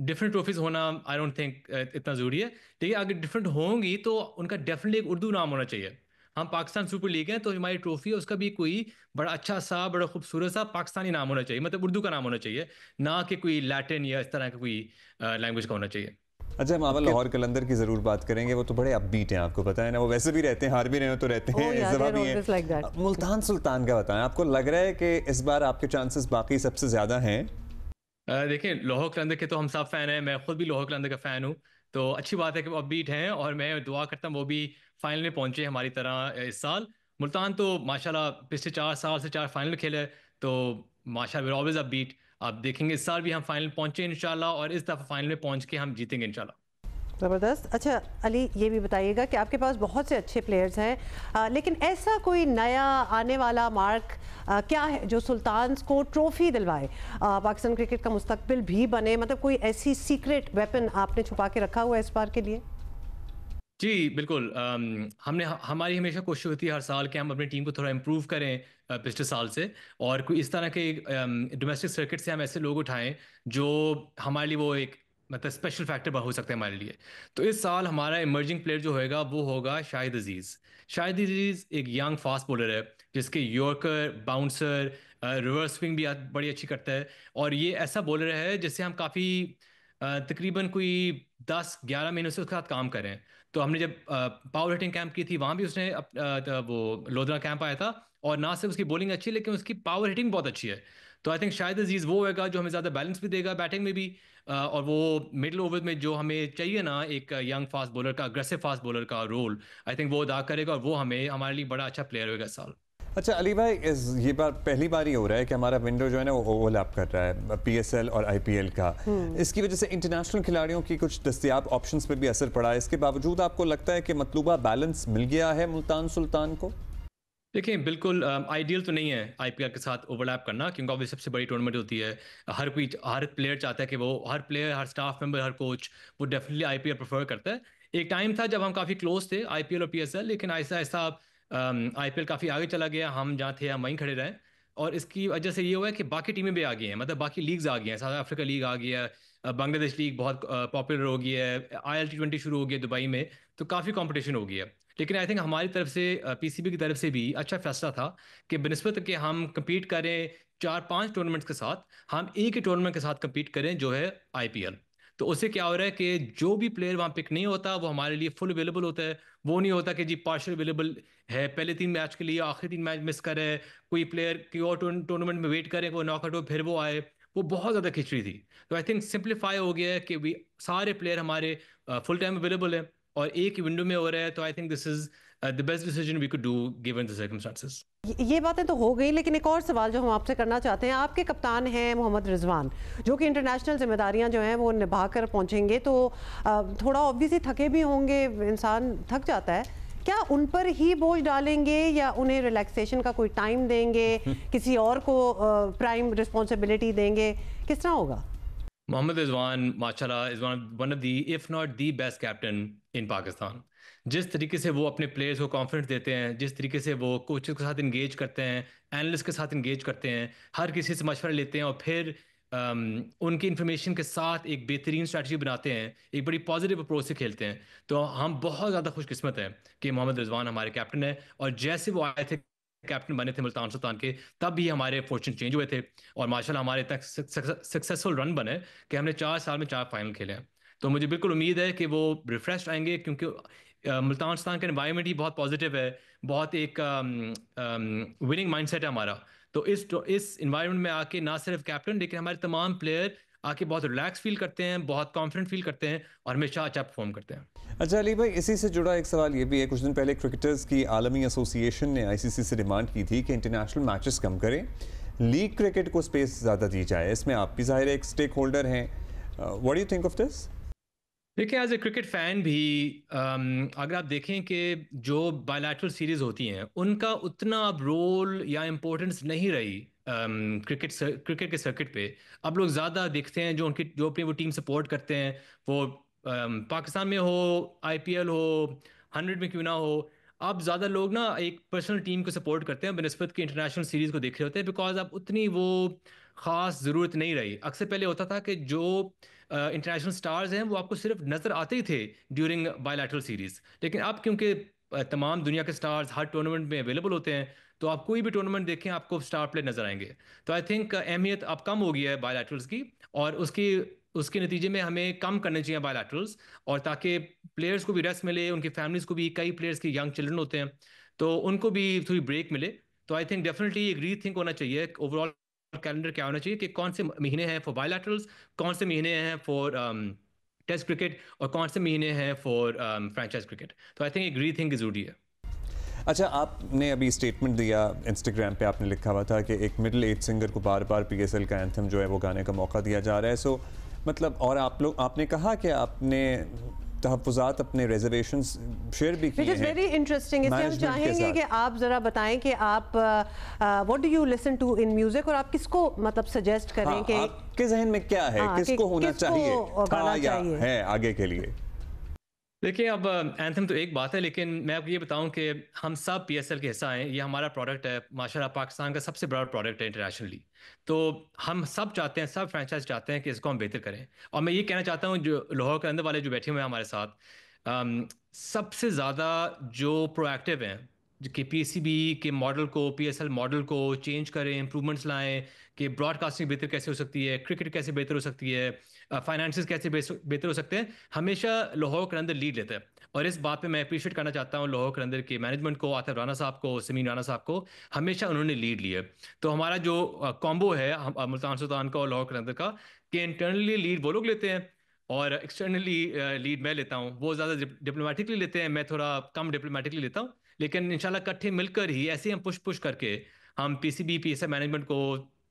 डिफरेंट ट्रॉफीज होना आई डोंट थिंक इतना ज़रूरी है, लेकिन अगर डिफरेंट होंगी तो उनका डेफिनेटली एक उर्दू नाम होना चाहिए। हम पाकिस्तान सुपर लीग हैं तो हमारी ट्रॉफी है उसका भी कोई बड़ा अच्छा सा बड़ा खूबसूरत सा पाकिस्तानी नाम होना चाहिए, मतलब उर्दू का नाम होना चाहिए, ना कि कोई लैटिन या इस तरह का कोई लैंग्वेज का होना चाहिए। अच्छा, हम लाहौर कलंदर की जरूर बात करेंगे, वो तो बड़े अपबीट हैं, आपको पता है ना, वो वैसे भी रहते हैं, हार भी रहे हो तो रहते हैं, इस दफा भी हैं। मुल्तान सुल्तान का बताएं, आपको लग रहा है कि इस बार आपके चांसेस बाकी सबसे ज्यादा हैं? देखिए, लाहौर कलंदर के तो हम सब फैन हैं, मैं खुद भी लाहौर कलंदर का फ़ैन हूँ, तो अच्छी बात है कि वो अपबीट हैं और मैं दुआ करता हूँ वो भी फाइनल में पहुँचे हमारी तरह इस साल। मुल्तान तो माशाल्लाह पिछले 4 साल से 4 फाइनल खेले, तो माशाल्लाह वी ऑलवेज अपबीट। आप देखेंगे इस साल भी हम फाइनल पहुँचे इंशाल्लाह, और इस दफ़ा फाइनल में पहुँच के हम जीतेंगे इंशाल्लाह। ज़बरदस्त। अच्छा अली, ये भी बताइएगा कि आपके पास बहुत से अच्छे प्लेयर्स हैं, लेकिन ऐसा कोई नया आने वाला मार्क क्या है जो सुल्तान को ट्रॉफी दिलवाए, पाकिस्तान क्रिकेट का मुस्तकबिल भी बने, मतलब कोई ऐसी सीक्रेट वेपन आपने छुपा के रखा हुआ है इस बार के लिए? जी बिल्कुल, हमारी हमेशा कोशिश होती है हर साल कि हम अपनी टीम को थोड़ा इम्प्रूव करें पिछले साल से, और कोई इस तरह के डोमेस्टिक सर्किट से हम ऐसे लोग उठाएं जो हमारे लिए वो एक मतलब स्पेशल फैक्टर हो सकते हैं हमारे लिए। तो इस साल हमारा इमर्जिंग प्लेयर जो होएगा वो होगा शाहिद अजीज़। शाहिद अजीज़ एक यंग फास्ट बॉलर है जिसके यॉर्कर, बाउंसर, रिवर्स स्विंग भी बड़ी अच्छी करता है, और ये ऐसा बॉलर है जिससे हम काफ़ी तकरीबन कोई 10-11 महीनों से उसके साथ काम कर रहे हैं। तो हमने जब पावर हिटिंग कैंप की थी वहाँ भी उसने वो लोधरा कैंप आया था, और ना सिर्फ उसकी बॉलिंग अच्छी है लेकिन उसकी पावर हिटिंग बहुत अच्छी है। तो आई थिंक शाहिद अजीज़ वो होगा जो हमें ज़्यादा बैलेंस भी देगा बैटिंग में भी, और वो मिडिल ओवर में जो हमें चाहिए ना एक यंग फास्ट बॉलर का, अग्रेसिव फास्ट बॉलर का रोल, आई थिंक वो अदा करेगा, और वो हमारे लिए बड़ा अच्छा प्लेयर होगा इस साल। अच्छा अली भाई, ये बार पहली बार ही हो रहा है कि हमारा विंडो जो है ना वो ओवरलैप कर रहा है PSL और IPL का। इसकी वजह से इंटरनेशनल खिलाड़ियों की कुछ दस्तयाब ऑप्शंस पर भी असर पड़ा है। इसके बावजूद आपको लगता है कि मतलूबा बैलेंस मिल गया है मुल्तान सुल्तान को? देखिए बिल्कुल आइडियल तो नहीं है IPL के साथ ओवरलैप करना, क्योंकि ऑब्वियसली सबसे बड़ी टूर्नामेंट होती है। हर प्लेयर चाहता है कि वो हर प्लेयर, हर स्टाफ मेंबर, हर कोच वो डेफिनेटली IPL प्रेफर करता है। एक टाइम था जब हम काफ़ी क्लोज थे IPL और PSL, लेकिन ऐसा ऐसा IPL काफ़ी आगे चला गया, हम जहाँ थे हम वहीं खड़े रहे, और इसकी वजह से ये हुआ है कि बाकी टीमें भी आ गई हैं, मतलब बाकी लीग्स आ गई हैं। साउथ अफ्रीका लीग आ गई है, बांग्लादेश लीग बहुत पॉपुलर हो गई है, IL T20 शुरू हो गई है दुबई में, तो काफ़ी कंपटीशन हो गई है। लेकिन आई थिंक हमारी तरफ से PCB की तरफ से भी अच्छा फैसला था कि बनस्बत कि हम कम्पीट करें 4-5 टूर्नामेंट्स के साथ, हम एक ही टूर्नामेंट के साथ कम्पीट करें जो है IPL। तो उससे क्या हो रहा है कि जो भी प्लेयर वहाँ पिक नहीं होता वो हमारे लिए फुल अवेलेबल होता है। वो नहीं होता कि जी पार्शियल अवेलेबल है पहले 3 मैच के लिए, आखिरी 3 मैच मिस करे, कोई प्लेयर की और टूर्नामेंट में वेट करे, वो नॉकआउट हो फिर वो आए, वो बहुत ज़्यादा खिचड़ी थी। तो आई थिंक सिंप्लीफाई हो गया है कि भी सारे प्लेयर हमारे फुल टाइम अवेलेबल है और एक ही विंडो में हो रहा है। तो I think this is the best decision we could do given the circumstances. ये बातें तो हो गई, लेकिन एक और सवाल जो हम आपसे करना चाहते हैं, आपके कप्तान हैं मोहम्मद रिजवान जो कि इंटरनेशनल जिम्मेदारियां जो हैं वो निभा कर पहुँचेंगे, तो थोड़ा ऑब्वियसली थके भी होंगे, इंसान थक जाता है। क्या उन पर ही बोझ डालेंगे या उन्हें रिलैक्सेशन का कोई टाइम देंगे, किसी और को प्राइम रिस्पॉन्सिबिलिटी देंगे, किस तरह होगा? मोहम्मद रिजवान माशाल्लाह is one of the if not the best captain in Pakistan. जिस तरीके से वो अपने प्लेयर्स को कॉन्फिडेंस देते हैं, जिस तरीके से वो कोचेस के साथ इंगेज करते हैं, एनालिस्ट के साथ इंगेज करते हैं, हर किसी से मशवरा लेते हैं और फिर उनकी इन्फॉर्मेशन के साथ एक बेहतरीन स्ट्रैटेजी बनाते हैं, एक बड़ी पॉजिटिव अप्रोच से खेलते हैं, तो हम बहुत ज़्यादा खुशकिस्मत हैं कि मोहम्मद रिजवान हमारे कैप्टन है। और जैसे वो आए थे कैप्टन बने थे मुल्तान सुल्तान के, तब भी हमारे फॉर्चून चेंज हुए थे और माशाल्लाह हमारे इतना सक्सेसफुल रन बने कि हमने 4 साल में 4 फाइनल खेले हैं। तो मुझे बिल्कुल उम्मीद है कि वो रिफ्रेश आएंगे, क्योंकि मुल्तान सुल्तान का एनवायरनमेंट ही बहुत पॉजिटिव है, बहुत एक विनिंग माइंडसेट है हमारा। तो इस इन्वायरमेंट में आके ना सिर्फ कैप्टन लेकिन हमारे तमाम प्लेयर आके बहुत रिलैक्स फील करते हैं, बहुत कॉन्फिडेंट फील करते हैं और हमेशा अच्छा परफॉर्म करते हैं। अच्छा अली भाई, इसी से जुड़ा एक सवाल ये भी है, कुछ दिन पहले क्रिकेटर्स की आलमी एसोसिएशन ने आईसीसी से डिमांड की थी कि इंटरनेशनल मैचेस कम करें, लीग क्रिकेट को स्पेस ज़्यादा दी जाए। इसमें आप भी ज़ाहिर एक स्टेक होल्डर हैं, what do you think of this? देखिए एज ए क्रिकेट फ़ैन भी अगर आप देखें कि जो बायलैटरल सीरीज़ होती हैं उनका उतना अब रोल या इम्पोर्टेंस नहीं रही क्रिकेट के सर्किट पे। अब लोग ज़्यादा देखते हैं जो अपनी वो टीम सपोर्ट करते हैं, वो पाकिस्तान में हो, आईपीएल हो, 100 में क्यों ना हो, अब ज़्यादा लोग ना एक पर्सनल टीम को सपोर्ट करते हैं बनस्बत के इंटरनेशनल सीरीज़ को देख रहे होते हैं, बिकॉज अब उतनी वो ख़ास ज़रूरत नहीं रही। अक्सर पहले होता था कि जो इंटरनेशनल स्टार्स हैं वो आपको सिर्फ नज़र आते ही थे ड्यूरिंग बायलैटरल सीरीज़, लेकिन अब क्योंकि तमाम दुनिया के स्टार्स हर टूर्नामेंट में अवेलेबल होते हैं, तो आप कोई भी टूर्नामेंट देखें आपको स्टार प्लेयर नजर आएंगे। तो आई थिंक अहमियत अब कम हो गई है बायलैटरल्स की, और उसके नतीजे में हमें कम करने चाहिए बायलैटरल्स, और ताकि प्लेयर्स को भी रेस्ट मिले, उनकी फैमिलीज को भी, कई प्लेयर्स के यंग चिल्ड्रन होते हैं तो उनको भी थोड़ी ब्रेक मिले। तो आई थिंक डेफिनेटली एक रीथिंक होना चाहिए, ओवरऑल कैलेंडर क्या होना चाहिए कि कौन से महीने हैं फॉर बायलैटरल्स, कौन से महीने हैं फॉर टेस्ट क्रिकेट, और कौन से महीने हैं फॉर फ्रेंचाइज क्रिकेट। तो आई थिंक एक रीथिंक जरूरी है। अच्छा, आपने अभी स्टेटमेंट दिया इंस्टाग्राम पे, आपने लिखा हुआ था कि एक मिडिल एज सिंगर को बार बार पीएसएल का एंथम जो है वो गाने का मौका दिया जा रहा है। सो मतलब, और आपने कहा कि आपने तहफ़्फ़ुज़ात अपने रिजर्वेशंस शेयर भी किए हैं। Very interesting. इसलिए हम चाहेंगे कि आप ज़रा बताएं कि आप what do you listen to in music, और आप किसको मतलब सजेस्ट करें कि आपके जहन में क्या है, किसको होना चाहिए, हाँ या है आगे के लिए? देखिए अब एंथम तो एक बात है, लेकिन मैं आपको ये बताऊं कि हम सब पीएसएल के हिस्सा हैं, ये हमारा प्रोडक्ट है, माशाल्लाह पाकिस्तान का सबसे बड़ा प्रोडक्ट है इंटरनेशनली। तो हम सब चाहते हैं, सब फ्रेंचाइज चाहते हैं कि इसको हम बेहतर करें। और मैं ये कहना चाहता हूँ जो लाहौर के अंदर वाले जो बैठे हुए हैं हमारे साथ, सबसे ज़्यादा जो प्रोएक्टिव हैं कि पीसीबी के मॉडल को, पीएसएल मॉडल को चेंज करें, इंप्रूवमेंट्स लाएं कि ब्रॉडकास्टिंग बेहतर कैसे हो सकती है, क्रिकेट कैसे बेहतर हो सकती है, फाइनेंसेस कैसे बेहतर हो सकते हैं, हमेशा लाहौर के अंदर लीड लेता है। और इस बात पे मैं अप्रिशिएट करना चाहता हूँ लाहौर के अंदर के मैनेजमेंट को, आतिफ राना साहब को, समीन राना साहब को, हमेशा उन्होंने लीड लिया। तो हमारा जो कॉम्बो है मुल्तान सुल्तान का और लाहौर के अंदर का, कि इंटरनली लीड वो लोग लेते हैं और एक्सटर्नली लीड मैं लेता हूँ। वो ज़्यादा डिप्लोमेटिकली लेते हैं, मैं थोड़ा कम डिप्लोमेटिकली लेता हूँ, लेकिन इंशाल्लाह इकट्ठे मिलकर ही ऐसे हम पुश करके हम पीसीबी पीएसएल मैनेजमेंट को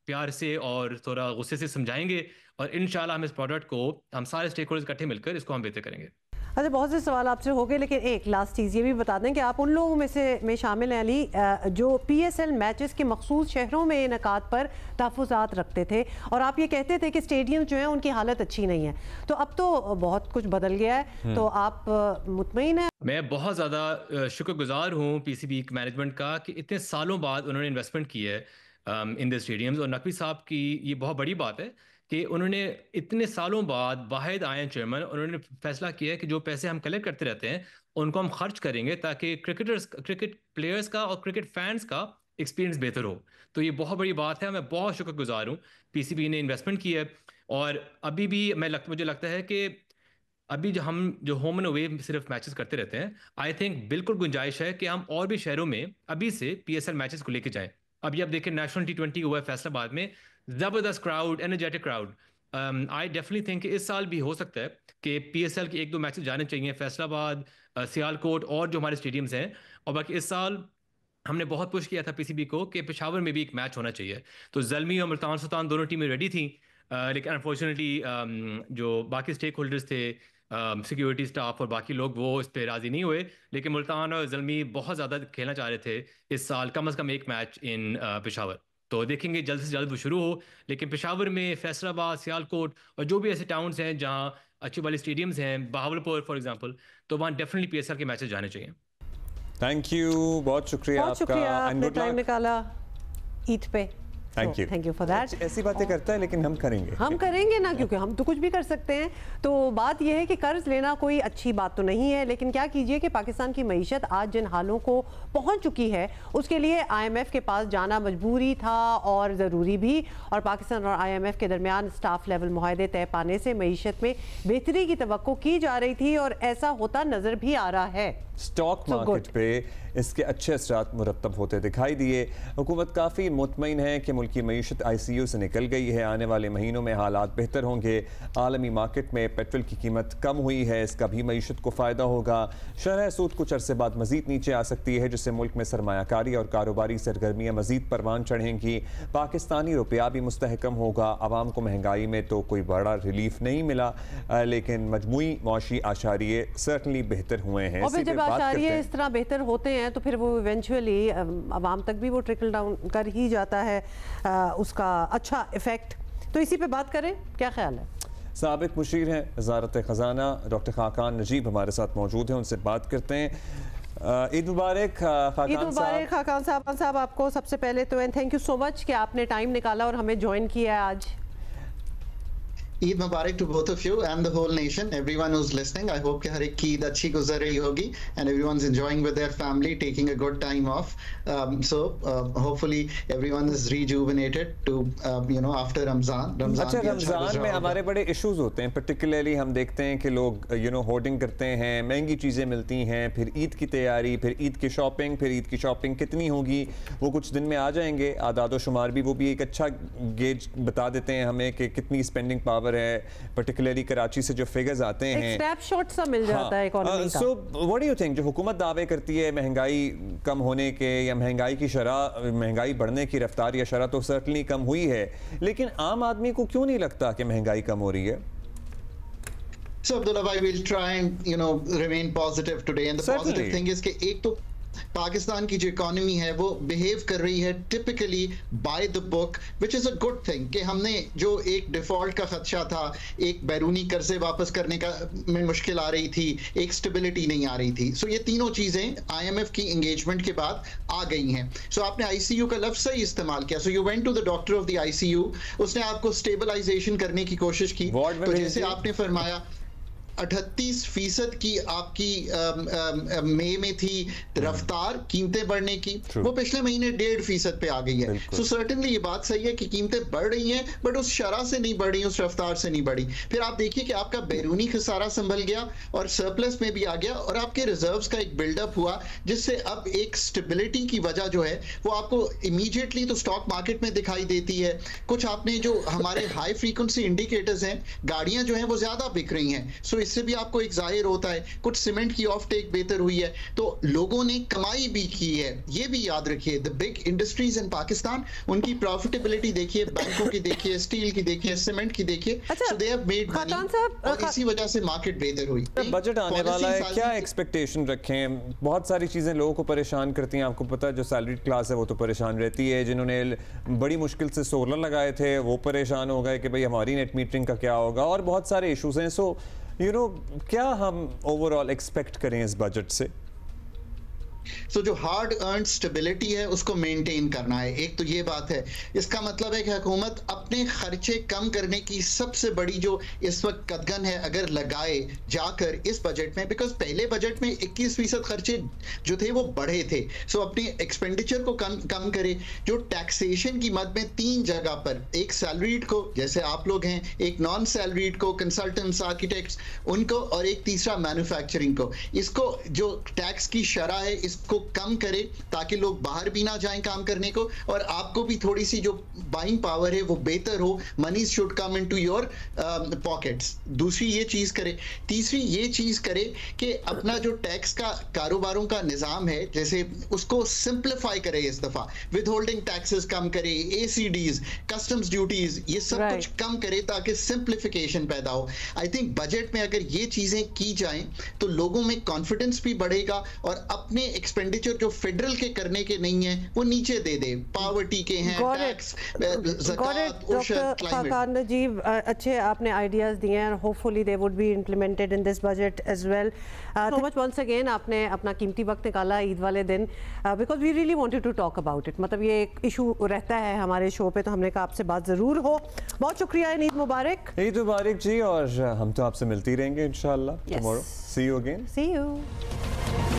प्यार से और थोड़ा गुस्से से समझाएंगे, और इंशाल्लाह हम इस प्रोडक्ट को, हम सारे स्टेक होल्डर्स इकट्ठे मिलकर इसको हम बेहतर करेंगे। अच्छा, बहुत से सवाल आपसे हो गए, लेकिन एक लास्ट चीज़ ये भी बता दें कि आप उन लोगों में शामिल हैं अली जो पीएसएल मैचेस के मखसूस शहरों में इनकाद पर तहफ़्फ़ुज़ात रखते थे, और आप ये कहते थे कि स्टेडियम जो है उनकी हालत अच्छी नहीं है। तो अब तो बहुत कुछ बदल गया है, तो आप मुतमईन हैं? मैं बहुत ज़्यादा शुक्रगुजार हूँ पीसीबी मैनेजमेंट का कि इतने सालों बाद उन्होंने इन्वेस्टमेंट की है इन द स्टेडियम्स। और नकवी साहब की ये बहुत बड़ी बात है कि उन्होंने इतने सालों बाद वाहिद आए चेयरमैन, उन्होंने फैसला किया है कि जो पैसे हम कलेक्ट करते रहते हैं उनको हम खर्च करेंगे ताकि क्रिकेट प्लेयर्स का और क्रिकेट फैंस का एक्सपीरियंस बेहतर हो। तो ये बहुत बड़ी बात है, मैं बहुत शुक्रगुजार हूँ पीसीबी ने इन्वेस्टमेंट की है। और अभी भी मुझे लगता है कि अभी जो होम एंड अवे सिर्फ मैचेस करते रहते हैं, आई थिंक बिल्कुल गुंजाइश है कि हम और भी शहरों में अभी से पीएसएल मैचेस को लेके जाएं। अभी आप देखें नेशनल T20 हुआ है फैसलाबाद में, जबरदस्त crowd, energetic crowd. I definitely think इस साल भी हो सकता है कि पीएसएल के 1-2 मैचेस जाने चाहिए, फैसलाबाद, सियालकोट और जो हमारे स्टेडियम्स हैं। और बाकी इस साल हमने बहुत पुश किया था पीसीबी को कि पेशावर में भी एक मैच होना चाहिए। तो ज़ल्मी और मुल्तान सुल्तान दोनों टीमें रेडी थी, लेकिन अनफॉर्चुनेटली जो बाकी स्टेक होल्डर्स थे, सिक्योरिटी स्टाफ और बाकी लोग, वो इस पर राज़ी नहीं हुए। लेकिन मुल्तान और ज़ल्मी बहुत ज़्यादा खेलना चाह रहे थे इस साल, कम से कम एक मैच इन पेशावर। तो देखेंगे जल्द से जल्द वो शुरू हो। लेकिन पेशावर में, फैसलाबाद, सियालकोट और जो भी ऐसे टाउन्स हैं जहाँ अच्छी वाले स्टेडियम्स हैं, बहावलपुर फॉर एग्जांपल, तो वहाँ डेफिनेटली पीएसएल के मैचेस जाने चाहिए। थैंक यू, बहुत शुक्रिया आपका, आपने टाइम निकाला ईद पे। Thank you for that. ऐसी बातें करता है लेकिन हम करेंगे ना, क्योंकि हम तो कुछ भी कर सकते हैं। तो बात यह है कि कर्ज लेना कोई अच्छी बात तो नहीं है, लेकिन क्या कीजिए कि पाकिस्तान की मईशत आज जिन हालों को पहुंच चुकी है उसके लिए IMF के पास जाना मजबूरी था और ज़रूरी भी। और पाकिस्तान और IMF के दरमियान स्टाफ लेवल मुआहदे तय पाने से मईशत में बेहतरी की तवक्को की जा रही थी और ऐसा होता नजर भी आ रहा है। स्टॉक मार्केट पे इसके अच्छे असरात मुरतब होते दिखाई दिए। हुकूमत काफ़ी मुतमईन है कि मुल्क की मईशत ICU से निकल गई है, आने वाले महीनों में हालात बेहतर होंगे। आलमी मार्केट में पेट्रोल की कीमत कम हुई है, इसका भी मईशत को फ़ायदा होगा। शरह सूद कुछ अरसे बाद मज़ीद नीचे आ सकती है, जिससे मुल्क में सरमायाकारी और कारोबारी सरगर्मियाँ मज़ीद परवान चढ़ेंगी। पाकिस्तानी रुपया भी मुस्तहकम होगा। आवाम को महंगाई में तो कोई बड़ा रिलीफ नहीं मिला, लेकिन मजमूई मौशी आशारिये सर्टनली बेहतर हुए हैं। आशारिये इस तरह बेहतर होते हैं तो फिर वो इवेंचुअली आवाम तक भी वो ट्रिकल डाउन कर ही जाता है, उसका अच्छा इफेक्ट। तो इसी पे बात करें, क्या ख्याल है? साबिक मुशीर हैं वज़ारत ख़जाना डॉक्टर खाकान नजीब हमारे साथ मौजूद हैं, उनसे बात करते हैं। ईद मुबारक खाकान साहब। आपको सबसे पहले तो थैंक यू सो मच कि आपने टाइम निकाला और हमें ज्वाइन किया है आज। ईद मुबारक to both of you and the whole nation, everyone who is listening. I hope कि हर एक की ईद अच्छी गुजर रही होगी and everyone is enjoying with their family, taking a good time off. So hopefully everyone is rejuvenated to you know after रमजान। अच्छा, रमजान में हमारे बड़े इश्यूज होते हैं, पर्टिकुलरली हम देखते हैं कि लोग यू नो होर्डिंग करते हैं, महंगी चीज़ें मिलती हैं, फिर ईद की तैयारी, फिर ईद की शॉपिंग, फिर ईद की शॉपिंग कितनी होगी वो कुछ दिन में आ जाएंगे। आदाद शुमार भी वो भी एक अच्छा गेज बता देते हैं हमें कि कितनी स्पेंडिंग पावर है, पर्टिकुलरली कराची से जो फिगर्स आते हैं, एक स्नैपशॉट सा मिल जाता है इकोनॉमी का। So what do you think, जो हुकूमत दावे करती है महंगाई कम होने के या महंगाई की शरह, महंगाई बढ़ने की रफ्तार या शरह तो सर्टनली कम हुई है, लेकिन आम आदमी को क्यों नहीं लगता कि महंगाई कम हो रही है? So Abdullah bhai, we'll try and remain positive today, and the positive thing is कि एक तो पाकिस्तान की जो इकोनॉमी है वो बिहेव कर रही है typically by the book, which is a good thing. कि हमने जो एक डिफॉल्ट का खदशा था, एक बैरूनी कर्जे वापस करने का में मुश्किल आ रही थी, एक स्टेबिलिटी नहीं आ रही थी। सो ये तीनों चीज़ें IMF की इंगेजमेंट के बाद आ गई हैं। सो आपने ICU का लफ्ज़ सही इस्तेमाल किया। So you went to the doctor of the ICU, उसने आपको स्टेबलाइजेशन करने की कोशिश की। तो जैसे आपने फरमाया 38% की आपकी मई में थी रफ्तार कीमतें बढ़ने की, वो पिछले महीने 1.5% पे आ गई है। सो सर्टेनली ये बात सही है कि कीमतें बढ़ रही हैं, बट उस शरह से नहीं बढ़ रही, उस रफ्तार से नहीं बढ़ी। फिर आप देखिए कि आपका बैरूनी खसारा संभल गया और सरप्लस में भी आ गया और आपके रिजर्व्स का एक बिल्डअप हुआ, जिससे अब एक स्टेबिलिटी की वजह जो है वो आपको इमीडिएटली तो स्टॉक मार्केट में दिखाई देती है। कुछ आपने जो हमारे हाई फ्रीक्वेंसी इंडिकेटर्स हैं, गाड़ियां जो हैं वो ज्यादा बिक रही हैं, सो इससे भी आपको एक जाहिर होता है। कुछ सीमेंट की ऑफ टेक बेहतर हुई है, तो लोगों ने कमाई भी की है। ये भी याद रखिए, द बिग इंडस्ट्रीज इन पाकिस्तान, उनकी प्रॉफिटेबिलिटी देखिए, बैंकों की देखिए, स्टील की देखिए, सीमेंट की देखिए, सो दे हैव मेड मनी और इसी वजह से मार्केट बेहतर हुई। बजट आने वाला है, क्या एक्सपेक्टेशन रखें? बहुत सारी चीजें लोगों को परेशान करती हैं, आपको पता है जो सैलरीड क्लास है वो तो परेशान रहती है, जिन्होंने बड़ी मुश्किल से सोलर लगाए थे वो परेशान हो गए कि भाई हमारी नेट मीटरिंग का क्या होगा, और बहुत सारे इशूज हैं। सो क्या हम ओवरऑल एक्सपेक्ट करें इस बजट से? सो जो हार्ड अर्न स्टेबिलिटी है उसको मेंटेन करना है, एक तो ये बात है। इसका मतलब है कि हुकूमत अपने खर्चे कम करने की सबसे बड़ी जो इस वक्त कदगन है अगर लगाए जाकर इस बजट में, बिकॉज पहले बजट में 21% खर्चे जो थे वो बढ़े थे। सो अपनी एक्सपेंडिचर को कम करे। जो टैक्सेशन की मद में 3 जगह पर, एक सैलरीड को जैसे आप लोग हैं, एक नॉन सैलरीड को, कंसल्टेंट्स, आर्किटेक्ट्स उनको, और एक तीसरा मैन्युफैक्चरिंग को, इसको जो टैक्स की शरह है इसको कम करे ताकि लोग बाहर भी ना जाएं काम करने को, और आपको भी थोड़ी सी जो बाइंग पावर है वो बेहतर हो। Money should come into your pockets. दूसरी ये चीज करे। तीसरी ये चीज करे कि अपना जो टैक्स का कारोबारों का निजाम है, जैसे उसको सिंप्लीफाई करे। इस दफा विद होल्डिंग टैक्सेस कम करे, ACDs, कस्टम्स ड्यूटीज, ये सब कुछ कम करे ताकि सिंप्लीफिकेशन पैदा हो। आई थिंक बजट में अगर ये चीजें की जाएं तो लोगों में कॉन्फिडेंस भी बढ़ेगा और अपने एक्सपेंडिचर जो फेडरल के करने के नहीं है वो नीचे दे दे, पावर्टी के हैं, टैक्स, ज़कात, ओशन, क्लाइमेट। जी अच्छे आपने आइडियाज दिए हैं, hopefully they would be implemented in this budget as well. So much once again, आपने अपना कीमती वक्त निकाला ईद वाले दिन, because we really wanted to talk about it. मतलब ये एक इशू रहता है हमारे शो पे, तो हमने कहा आपसे बात ज़रूर हो। बहुत शुक्रिया, ईद मुबारक। ईद मुबारक जी, और हम तो आपसे मिलती रहेंगे इंशाल्लाह tomorrow. See you again. See you.